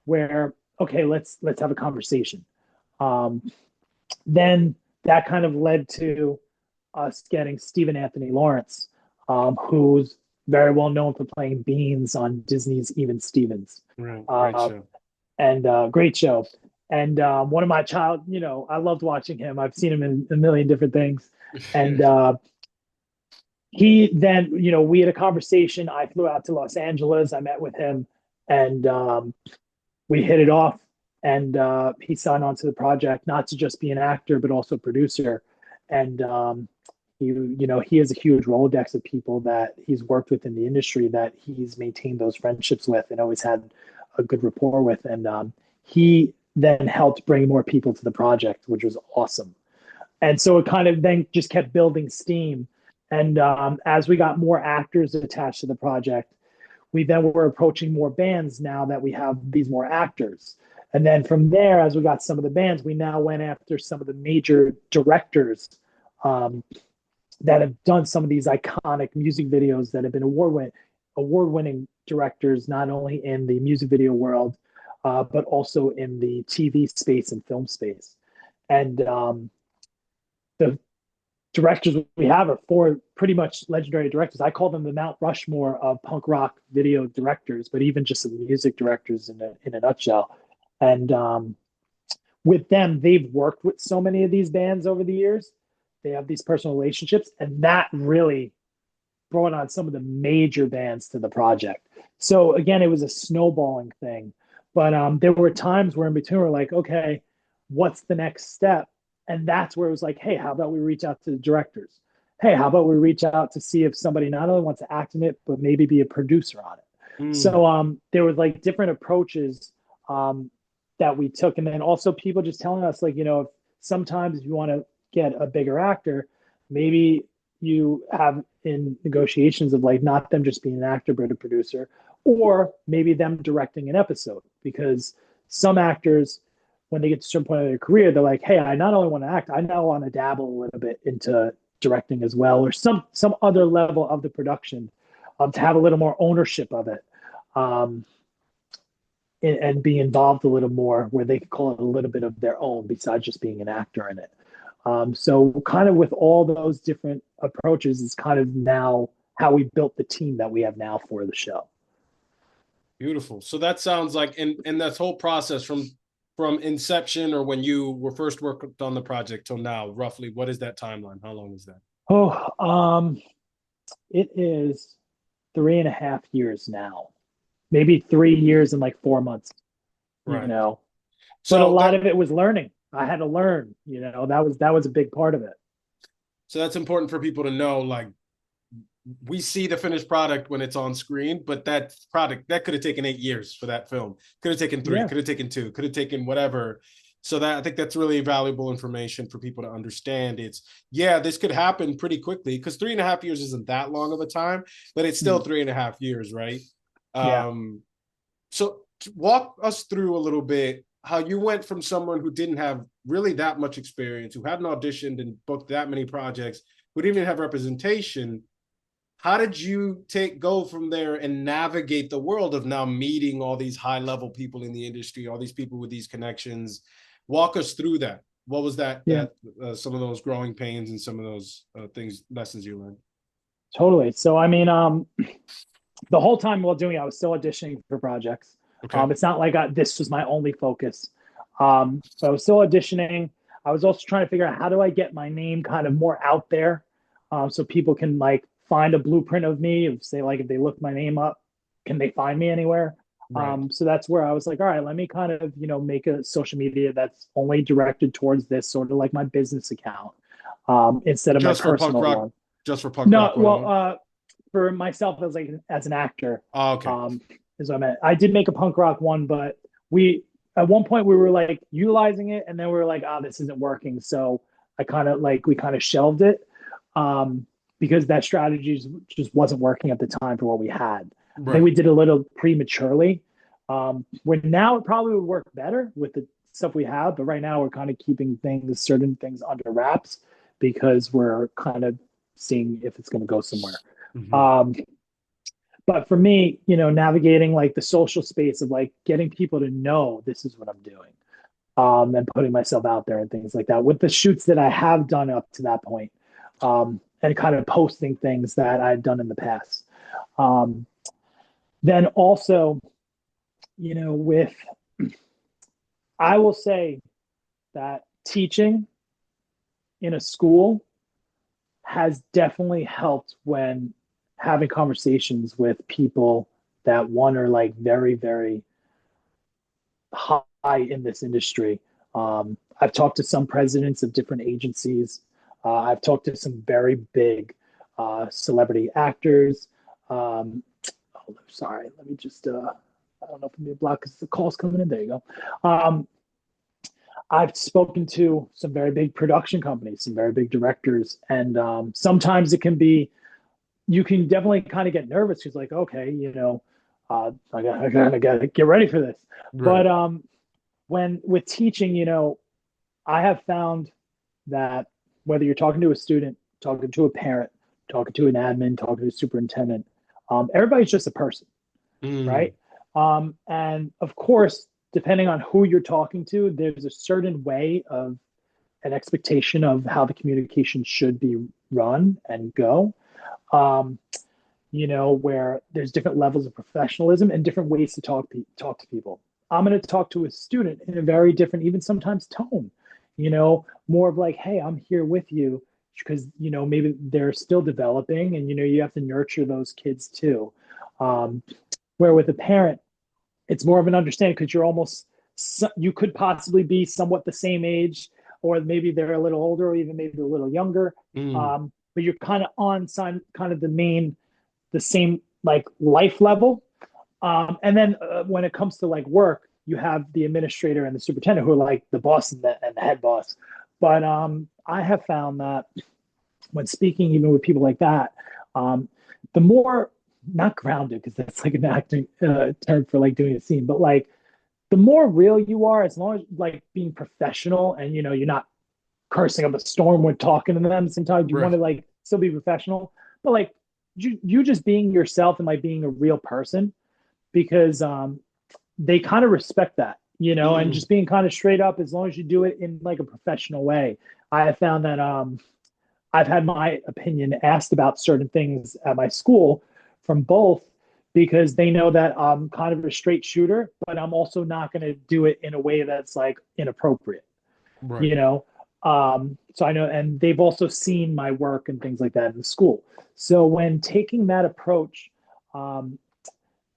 [SPEAKER 2] where, okay, let's have a conversation. Then that kind of led to us getting Stephen Anthony Lawrence, who's very well known for playing Beans on Disney's Even Stevens.
[SPEAKER 1] Right. Great show.
[SPEAKER 2] And great show. And one of my I loved watching him. I've seen him in a million different things. And he then, we had a conversation. I flew out to Los Angeles. I met with him, and we hit it off. And he signed on to the project, not to just be an actor, but also producer. And he has a huge Rolodex of people that he's worked with in the industry that he's maintained those friendships with and always had a good rapport with. And he then helped bring more people to the project, which was awesome. And so it kind of then just kept building steam. And as we got more actors attached to the project, we then were approaching more bands now that we have these more actors. And then from there, as we got some of the bands, we now went after some of the major directors that have done some of these iconic music videos that have been award-winning directors, not only in the music video world, but also in the TV space and film space. And the directors we have are four pretty much legendary directors. I call them the Mount Rushmore of punk rock video directors, but even just the music directors in a nutshell. And with them, they've worked with so many of these bands over the years. They have these personal relationships, and that really brought on some of the major bands to the project. So again, it was a snowballing thing. But there were times where in between we're like, okay, what's the next step? And that's where it was like, hey, how about we reach out to the directors? Hey, how about we reach out to see if somebody not only wants to act in it, but maybe be a producer on it. So there was like different approaches that we took. And then also people just telling us like, if sometimes if you want to get a bigger actor, maybe you have in negotiations of like not them just being an actor, but a producer, or maybe them directing an episode, because some actors, when they get to a certain point of their career, they're like, hey, I not only want to act, I now want to dabble a little bit into directing as well, or some other level of the production, to have a little more ownership of it, and be involved a little more, where they could call it a little bit of their own besides just being an actor in it. So kind of with all those different approaches is kind of now how we built the team that we have now for the show.
[SPEAKER 1] Beautiful. So that sounds like, and that whole process from inception, or when you were first worked on the project till now, roughly, what is that timeline? How long is that?
[SPEAKER 2] It is 3.5 years now, maybe 3 years and like 4 months,
[SPEAKER 1] Right.
[SPEAKER 2] But a lot of it was learning. I had to learn, that was a big part of it.
[SPEAKER 1] So that's important for people to know, like we see the finished product when it's on screen, but that product that could have taken 8 years for that film. Could have taken three,
[SPEAKER 2] Yeah.
[SPEAKER 1] could have taken two, could have taken whatever. So that I think that's really valuable information for people to understand. It's yeah, this could happen pretty quickly because 3.5 years isn't that long of a time, but it's still
[SPEAKER 2] Mhm.
[SPEAKER 1] 3.5 years, right?
[SPEAKER 2] Yeah.
[SPEAKER 1] So walk us through a little bit how you went from someone who didn't have really that much experience, who hadn't auditioned and booked that many projects, who didn't even have representation. How did you go from there and navigate the world of now meeting all these high level people in the industry, all these people with these connections? Walk us through that. What was
[SPEAKER 2] Yeah.
[SPEAKER 1] some of those growing pains and some of those lessons you learned?
[SPEAKER 2] Totally. So I mean, the whole time while doing it, I was still auditioning for projects.
[SPEAKER 1] Okay.
[SPEAKER 2] It's not like this was my only focus. But I was still auditioning. I was also trying to figure out how do I get my name kind of more out there, so people can like find a blueprint of me. Say like if they look my name up, can they find me anywhere?
[SPEAKER 1] Right.
[SPEAKER 2] So that's where I was like, all right, let me kind of make a social media that's only directed towards this, sort of like my business account, instead of my
[SPEAKER 1] Just for punk
[SPEAKER 2] personal
[SPEAKER 1] rock,
[SPEAKER 2] one.
[SPEAKER 1] just for punk
[SPEAKER 2] No,
[SPEAKER 1] rock
[SPEAKER 2] well,
[SPEAKER 1] 101.
[SPEAKER 2] for myself as like as an actor,
[SPEAKER 1] Oh, okay.
[SPEAKER 2] is what I meant. I did make a punk rock one, but we at one point we were like utilizing it, and then we were like, oh, this isn't working. So we kind of shelved it, because that strategy just wasn't working at the time for what we had. I think
[SPEAKER 1] Right.
[SPEAKER 2] we did a little prematurely. Where now it probably would work better with the stuff we have, but right now we're kind of keeping certain things under wraps because we're kind of seeing if it's going to go somewhere.
[SPEAKER 1] Mm-hmm.
[SPEAKER 2] Um, but for me, navigating like the social space of like getting people to know this is what I'm doing, and putting myself out there and things like that with the shoots that I have done up to that point, and kind of posting things that I've done in the past. Um, then also, with, I will say that teaching in a school has definitely helped when having conversations with people that one are like very, very high in this industry. I've talked to some presidents of different agencies. I've talked to some very big celebrity actors. Oh, sorry, let me just, I don't know if I'm being blocked because the call's coming in. There you go. I've spoken to some very big production companies, some very big directors, and sometimes it can be, you can definitely kind of get nervous because, like, okay, I gotta get ready for this.
[SPEAKER 1] Right.
[SPEAKER 2] But when with teaching, I have found that whether you're talking to a student, talking to a parent, talking to an admin, talking to a superintendent, everybody's just a person,
[SPEAKER 1] Mm.
[SPEAKER 2] right? And of course, depending on who you're talking to, there's a certain way of an expectation of how the communication should be run and go. Um, where there's different levels of professionalism and different ways to talk to people. I'm going to talk to a student in a very different, even sometimes tone, more of like, hey, I'm here with you because, maybe they're still developing and, you have to nurture those kids too. Um, where with a parent, it's more of an understanding because you could possibly be somewhat the same age, or maybe they're a little older or even maybe a little younger.
[SPEAKER 1] Mm.
[SPEAKER 2] But you're kind of on kind of the same like life level. And then when it comes to like work, you have the administrator and the superintendent who are like the boss and the head boss. But I have found that when speaking even with people like that, the more, not grounded because that's like an acting term for like doing a scene, but like the more real you are, as long as like being professional and you're not cursing up a storm when talking to them. Sometimes you want
[SPEAKER 1] Right.
[SPEAKER 2] to like still be professional, but like you just being yourself and like being a real person, because they kind of respect that, and
[SPEAKER 1] Mm.
[SPEAKER 2] just being kind of straight up as long as you do it in like a professional way. I have found that I've had my opinion asked about certain things at my school from both, because they know that I'm kind of a straight shooter, but I'm also not going to do it in a way that's like inappropriate,
[SPEAKER 1] Right.
[SPEAKER 2] you know. So I know, and they've also seen my work and things like that in the school. So when taking that approach, um,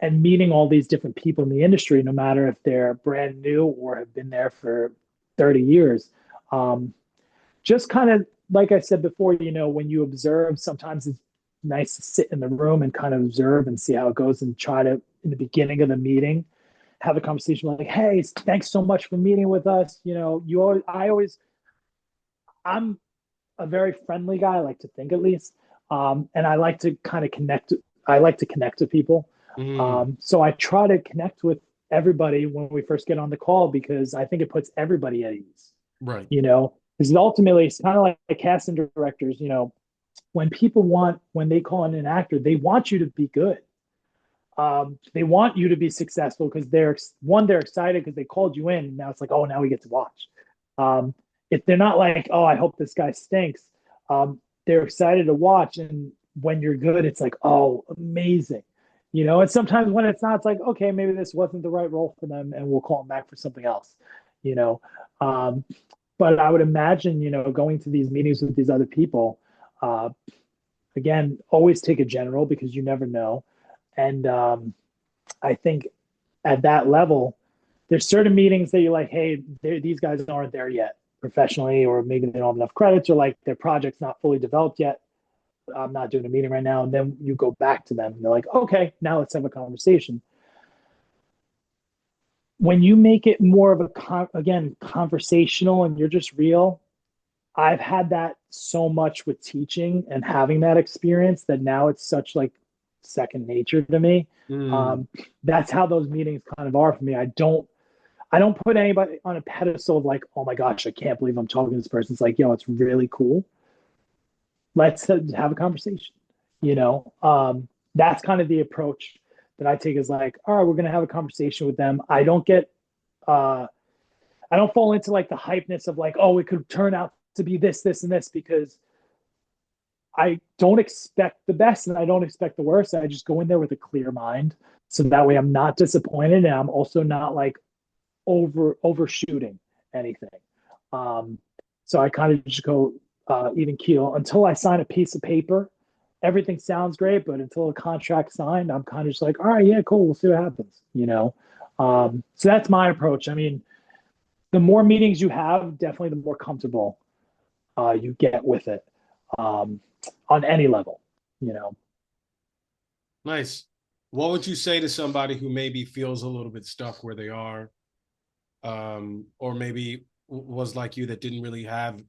[SPEAKER 2] and meeting all these different people in the industry, no matter if they're brand new or have been there for 30 years, um, just kind of like I said before, when you observe, sometimes it's nice to sit in the room and kind of observe and see how it goes and try to, in the beginning of the meeting, have a conversation like, hey, thanks so much for meeting with us. You know, I'm a very friendly guy. I like to think at least. And I like to kind of connect. I like to connect with people.
[SPEAKER 1] Mm,
[SPEAKER 2] So I try to connect with everybody when we first get on the call because I think it puts everybody at ease,
[SPEAKER 1] right.
[SPEAKER 2] you know, because ultimately it's kind of like casting directors, you know, when they call in an actor, they want you to be good. They want you to be successful because they're excited because they called you in and now it's like, oh, now we get to watch. Um, if they're not like, oh, I hope this guy stinks, they're excited to watch. And when you're good, it's like, oh, amazing. You know, and sometimes when it's not, it's like, okay, maybe this wasn't the right role for them and we'll call them back for something else, you know. Um, but I would imagine, you know, going to these meetings with these other people, uh, again, always take a general because you never know. And I think at that level, there's certain meetings that you're like, hey, these guys aren't there yet professionally, or maybe they don't have enough credits, or like their project's not fully developed yet. I'm not doing a meeting right now. And then you go back to them. And they're like, okay, now let's have a conversation. When you make it more of again, conversational and you're just real, I've had that so much with teaching and having that experience that now it's such like second nature to me.
[SPEAKER 1] Mm,
[SPEAKER 2] Um, that's how those meetings kind of are for me. I don't put anybody on a pedestal of like, oh my gosh, I can't believe I'm talking to this person. It's like, yo, it's really cool. Let's have a conversation. You know, that's kind of the approach that I take is like, all right, we're gonna have a conversation with them. Uh, I don't fall into like the hypeness of like, oh, it could turn out to be this, this, and this because I don't expect the best and I don't expect the worst. I just go in there with a clear mind. So that way I'm not disappointed and I'm also not like overshooting anything. Um, so I kind of just go even keel until I sign a piece of paper. Everything sounds great, but until a contract signed, I'm kind of just like, all right, yeah, cool, we'll see what happens, you know. So that's my approach. I mean, the more meetings you have, definitely the more comfortable you get with it um, on any level, you know.
[SPEAKER 1] nice. What would you say to somebody who maybe feels a little bit stuck where they are, or maybe was like you that didn't really have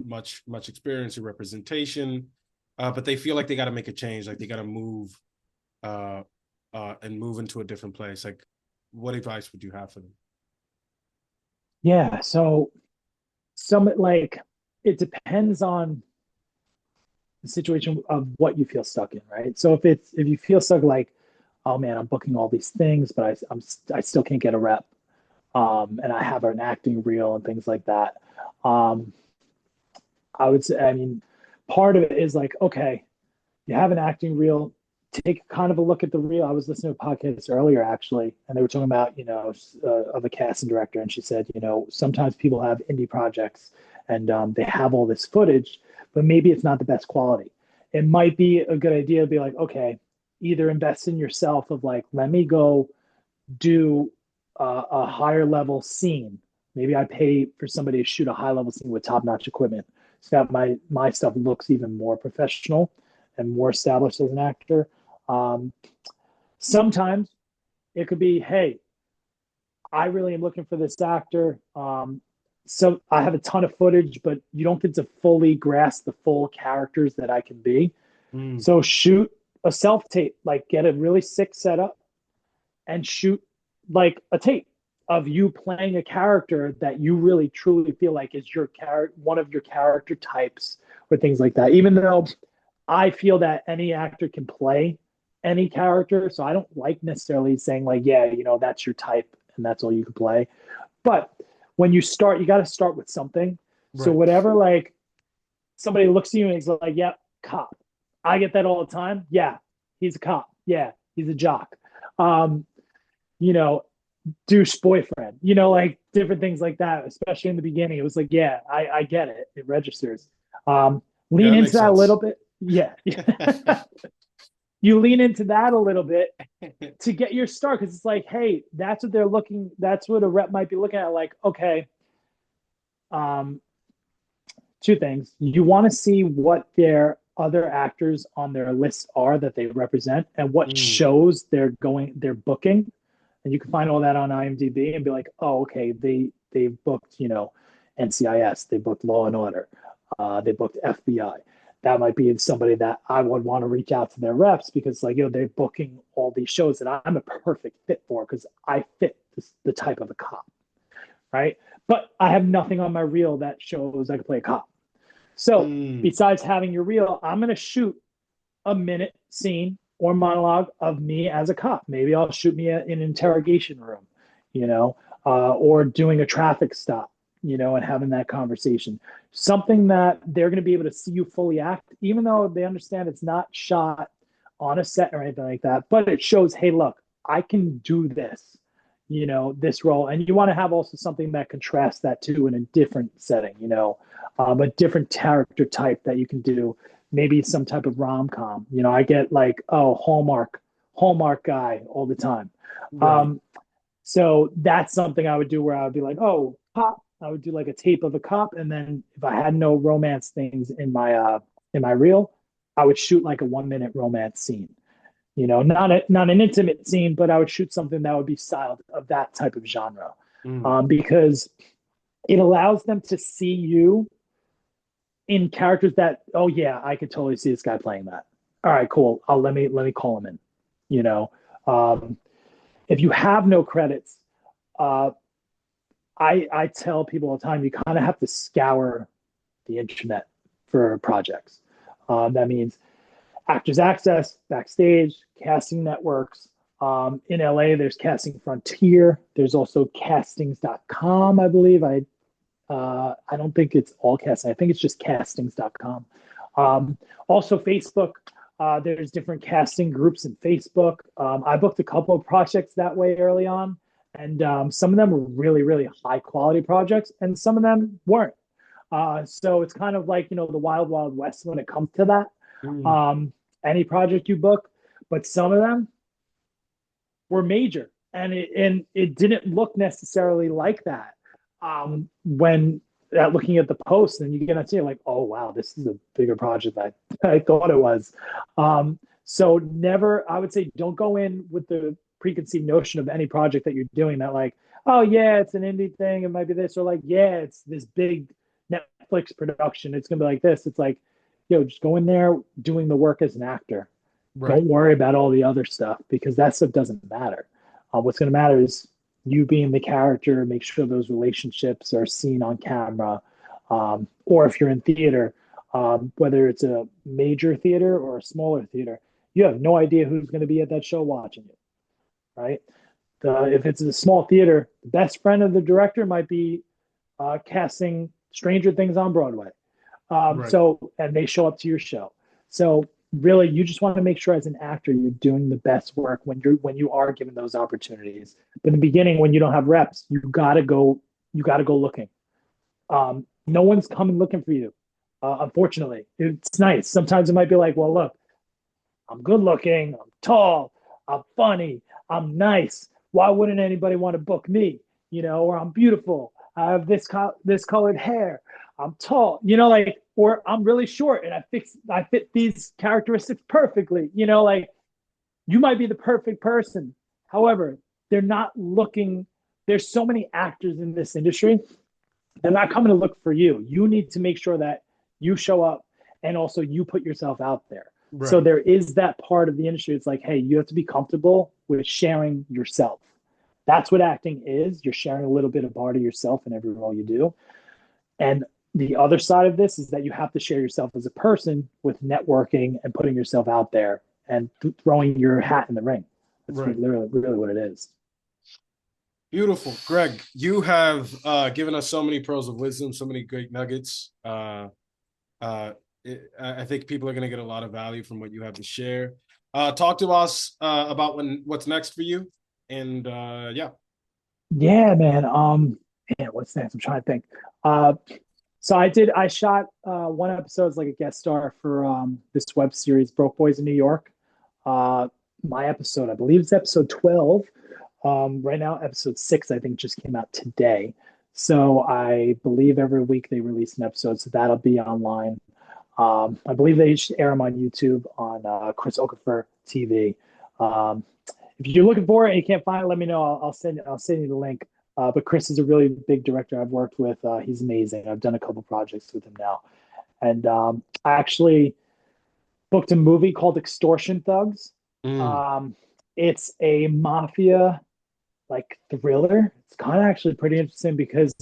[SPEAKER 1] much experience or representation, but they feel like they got to make a change, like they got to move uh, and move into a different place? Like, what advice would you have for them?
[SPEAKER 2] Yeah, so some like it depends on the situation of what you feel stuck in, right? So if you feel stuck like, oh man, I'm booking all these things, but I still can't get a rep, and I have an acting reel and things like that. Um, I would say, I mean, part of it is like, okay, you have an acting reel, take kind of a look at the reel. I was listening to a podcast earlier actually, and they were talking about, you know, of a casting director, and she said, you know, sometimes people have indie projects and they have all this footage, but maybe it's not the best quality. It might be a good idea to be like, okay, either invest in yourself of like, let me go do a higher level scene. Maybe I pay for somebody to shoot a high level scene with top notch equipment, so that my stuff looks even more professional and more established as an actor. Um, Sometimes it could be, hey, I really am looking for this actor. So I have a ton of footage, but you don't get to fully grasp the full characters that I can be.
[SPEAKER 1] Mm,
[SPEAKER 2] So shoot a self tape, like get a really sick setup and shoot like a tape of you playing a character that you really truly feel like is your character, one of your character types, or things like that. Even though I feel that any actor can play any character, so I don't like necessarily saying like, yeah, you know, that's your type and that's all you can play. But when you start, you got to start with something. So
[SPEAKER 1] right.
[SPEAKER 2] whatever, like somebody looks at you and is like, yeah, cop. I get that all the time. Yeah, he's a cop. Yeah, he's a jock. Um, you know, douche boyfriend, you know, like different things like that, especially in the beginning. It was like, yeah, I get it. It registers.
[SPEAKER 1] Yeah,
[SPEAKER 2] Lean
[SPEAKER 1] that
[SPEAKER 2] into
[SPEAKER 1] makes
[SPEAKER 2] that a
[SPEAKER 1] sense.
[SPEAKER 2] little bit. Yeah. You lean into that a little bit to get your start because it's like, hey, that's what they're looking, that's what a rep might be looking at. Like, okay, um, two things. You want to see what their other actors on their list are that they represent and what
[SPEAKER 1] Mm.
[SPEAKER 2] shows they're booking. And you can find all that on IMDb and be like, oh, okay, they've booked, NCIS, they booked Law and Order, they booked FBI. That might be somebody that I would want to reach out to their reps because, like, they're booking all these shows that I'm a perfect fit for because I fit the type of a cop, right? But I have nothing on my reel that shows I can play a cop. So
[SPEAKER 1] Mm.
[SPEAKER 2] besides having your reel, I'm going to shoot a minute scene or monologue of me as a cop. Maybe I'll shoot me in an interrogation room, or doing a traffic stop, and having that conversation. Something that they're going to be able to see you fully act, even though they understand it's not shot on a set or anything like that. But it shows, hey, look, I can do this, this role. And you want to have also something that contrasts that too in a different setting, a different character type that you can do, maybe some type of rom-com. I get like, oh, Hallmark guy all the time.
[SPEAKER 1] Right.
[SPEAKER 2] So that's something I would do where I would be like, oh, cop. I would do like a tape of a cop, and then if I had no romance things in my reel, I would shoot like a 1 minute romance scene. Not an intimate scene, but I would shoot something that would be styled of that type of genre,
[SPEAKER 1] Mm.
[SPEAKER 2] because it allows them to see you in characters that, oh yeah, I could totally see this guy playing that. All right, cool. Let me call him in. You know, um, if you have no credits, uh, I tell people all the time you kind of have to scour the internet for projects. That means Actors Access, Backstage, casting networks. In LA, there's Casting Frontier. There's also castings.com, I believe. I don't think it's all casting. I think it's just castings.com. Also, Facebook. There's different casting groups in Facebook. I booked a couple of projects that way early on, and some of them were really, really high quality projects, and some of them weren't. So it's kind of like, the wild, wild west when it comes to that.
[SPEAKER 1] Mm.
[SPEAKER 2] Any project you book, but some of them were major, and it didn't look necessarily like that when looking at the post, and you get to see like, oh wow, this is a bigger project than I thought it was. So never, I would say, don't go in with the preconceived notion of any project that you're doing that like, oh yeah, it's an indie thing, it might be this, or like, yeah, it's this big Netflix production, it's gonna be like this. It's like, just go in there doing the work as an actor.
[SPEAKER 1] Right.
[SPEAKER 2] Don't worry about all the other stuff because that stuff doesn't matter. What's going to matter is you being the character, make sure those relationships are seen on camera. Or if you're in theater, whether it's a major theater or a smaller theater, you have no idea who's going to be at that show watching you, right? If it's a small theater, the best friend of the director might be casting Stranger Things on Broadway.
[SPEAKER 1] Right.
[SPEAKER 2] And they show up to your show. So really, you just want to make sure as an actor you're doing the best work when you are given those opportunities. But in the beginning, when you don't have reps, you gotta go looking. No one's coming looking for you. Unfortunately, it's nice. Sometimes it might be like, well, look, I'm good looking, I'm tall, I'm funny, I'm nice. Why wouldn't anybody want to book me? Or I'm beautiful, I have this colored hair, I'm tall, like, or I'm really short and I fit these characteristics perfectly. Like, you might be the perfect person. However, they're not looking. There's so many actors in this industry. They're not coming to look for you. You need to make sure that you show up and also you put yourself out there. So
[SPEAKER 1] Right.
[SPEAKER 2] there is that part of the industry. It's like, hey, you have to be comfortable with sharing yourself. That's what acting is. You're sharing a little bit of part of yourself in every role you do. And the other side of this is that you have to share yourself as a person with networking and putting yourself out there and throwing your hat in the ring. That's
[SPEAKER 1] Right.
[SPEAKER 2] really, really what it is.
[SPEAKER 1] Beautiful. Greg, you have given us so many pearls of wisdom, so many great nuggets. I think people are going to get a lot of value from what you have to share. Talk to us about what's next for you. And yeah.
[SPEAKER 2] Yeah, man. Man, what's next? I'm trying to think. So I shot one episode as like a guest star for this web series, Broke Boys in New York. My episode, I believe, is episode 12. Right now, episode 6, I think, just came out today. So I believe every week they release an episode, so that'll be online. I believe they should air them on YouTube on Chris Okafor TV. Um, if you're looking for it and you can't find it, let me know. I'll send you the link. But Chris is a really big director I've worked with. He's amazing. I've done a couple projects with him now, and I actually booked a movie called Extortion Thugs.
[SPEAKER 1] Mm,
[SPEAKER 2] Um, it's a mafia like thriller. It's kind of actually pretty interesting because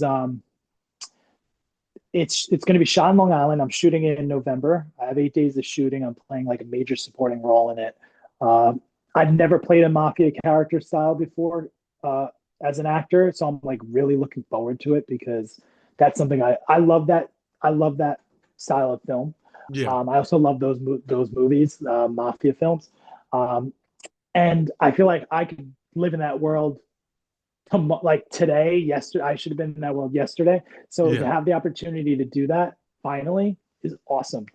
[SPEAKER 2] it's going to be shot in Long Island. I'm shooting it in November. I have 8 days of shooting. I'm playing like a major supporting role in it. Uh, I've never played a mafia character style before uh, as an actor, so I'm like really looking forward to it because that's something I love that I love that style of film.
[SPEAKER 1] yeah.
[SPEAKER 2] I also love those movies, mafia films, um, and I feel like I could live in that world like today, yesterday. I should have been in that world yesterday. So to
[SPEAKER 1] Yeah.
[SPEAKER 2] have the opportunity to do that finally is awesome.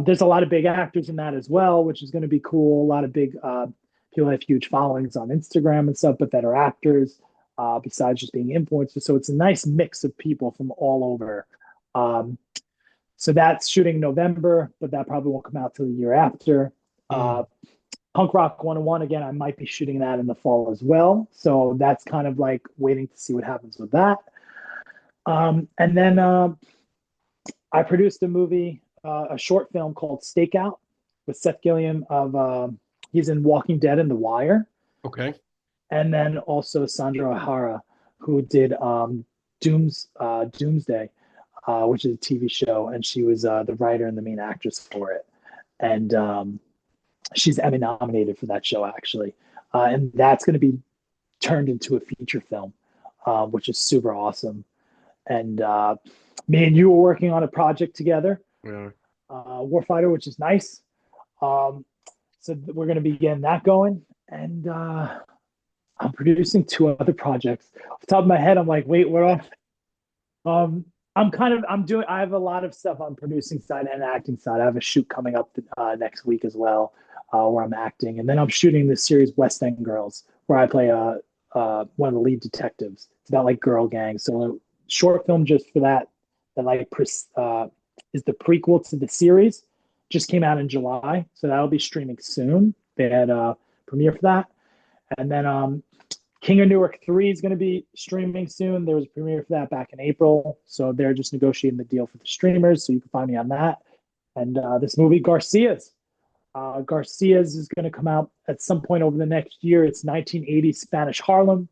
[SPEAKER 2] There's a lot of big actors in that as well, which is going to be cool. A lot of big people have huge followings on Instagram and stuff, but that are actors besides just being influencers. So it's a nice mix of people from all over. Um, so that's shooting in November, but that probably won't come out till the year after. Uh,
[SPEAKER 1] Mm,
[SPEAKER 2] Punk Rock 101, again, I might be shooting that in the fall as well. So that's kind of like waiting to see what happens with that. And then I produced a movie, a short film called Stakeout with Seth Gilliam of he's in Walking Dead and The Wire,
[SPEAKER 1] okay.
[SPEAKER 2] and then also Sandra O'Hara, who did Doomsday, which is a TV show, and she was the writer and the main actress for it. And she's Emmy nominated for that show actually, and that's going to be turned into a feature film, which is super awesome. And me and you were working on a project together,
[SPEAKER 1] Yeah.
[SPEAKER 2] Warfighter, which is nice. Um, so we're going to be getting that going, and I'm producing two other projects. Off the top of my head, I'm like, wait, what? I'm doing. I have a lot of stuff on producing side and acting side. I have a shoot coming up next week as well, where I'm acting, and then I'm shooting this series West End Girls, where I play one of the lead detectives. It's about like girl gangs. So a short film just for that like is the prequel to the series. Just came out in July, so that'll be streaming soon. They had a premiere for that, and then King of Newark 3 is going to be streaming soon. There was a premiere for that back in April. So they're just negotiating the deal for the streamers. So you can find me on that. And this movie, Garcia's. Garcia's is going to come out at some point over the next year. It's 1980s Spanish Harlem.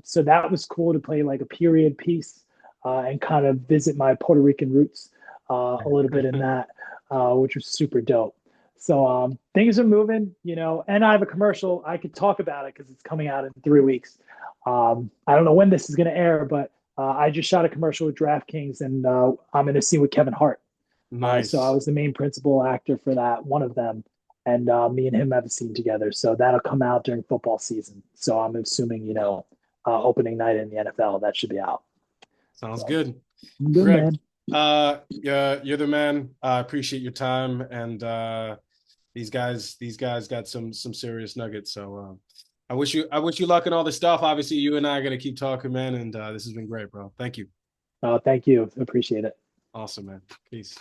[SPEAKER 2] So that was cool to play like a period piece and kind of visit my Puerto Rican roots a little bit in that, which was super dope. So things are moving, and I have a commercial. I could talk about it because it's coming out in 3 weeks. I don't know when this is going to air, but I just shot a commercial with DraftKings, and I'm in a scene with Kevin Hart. So I
[SPEAKER 1] Nice.
[SPEAKER 2] was the main principal actor for that, one of them, and me and him have a scene together. So that'll come out during football season. So I'm assuming, opening night in the NFL, that should be out.
[SPEAKER 1] Sounds
[SPEAKER 2] So
[SPEAKER 1] good.
[SPEAKER 2] good,
[SPEAKER 1] Greg,
[SPEAKER 2] man.
[SPEAKER 1] yeah, you're the man. I appreciate your time, and these guys got some serious nuggets. So I wish you luck in all this stuff. Obviously, you and I are gonna keep talking, man, and this has been great, bro. Thank you.
[SPEAKER 2] Thank you. Appreciate it.
[SPEAKER 1] Awesome, man. Peace.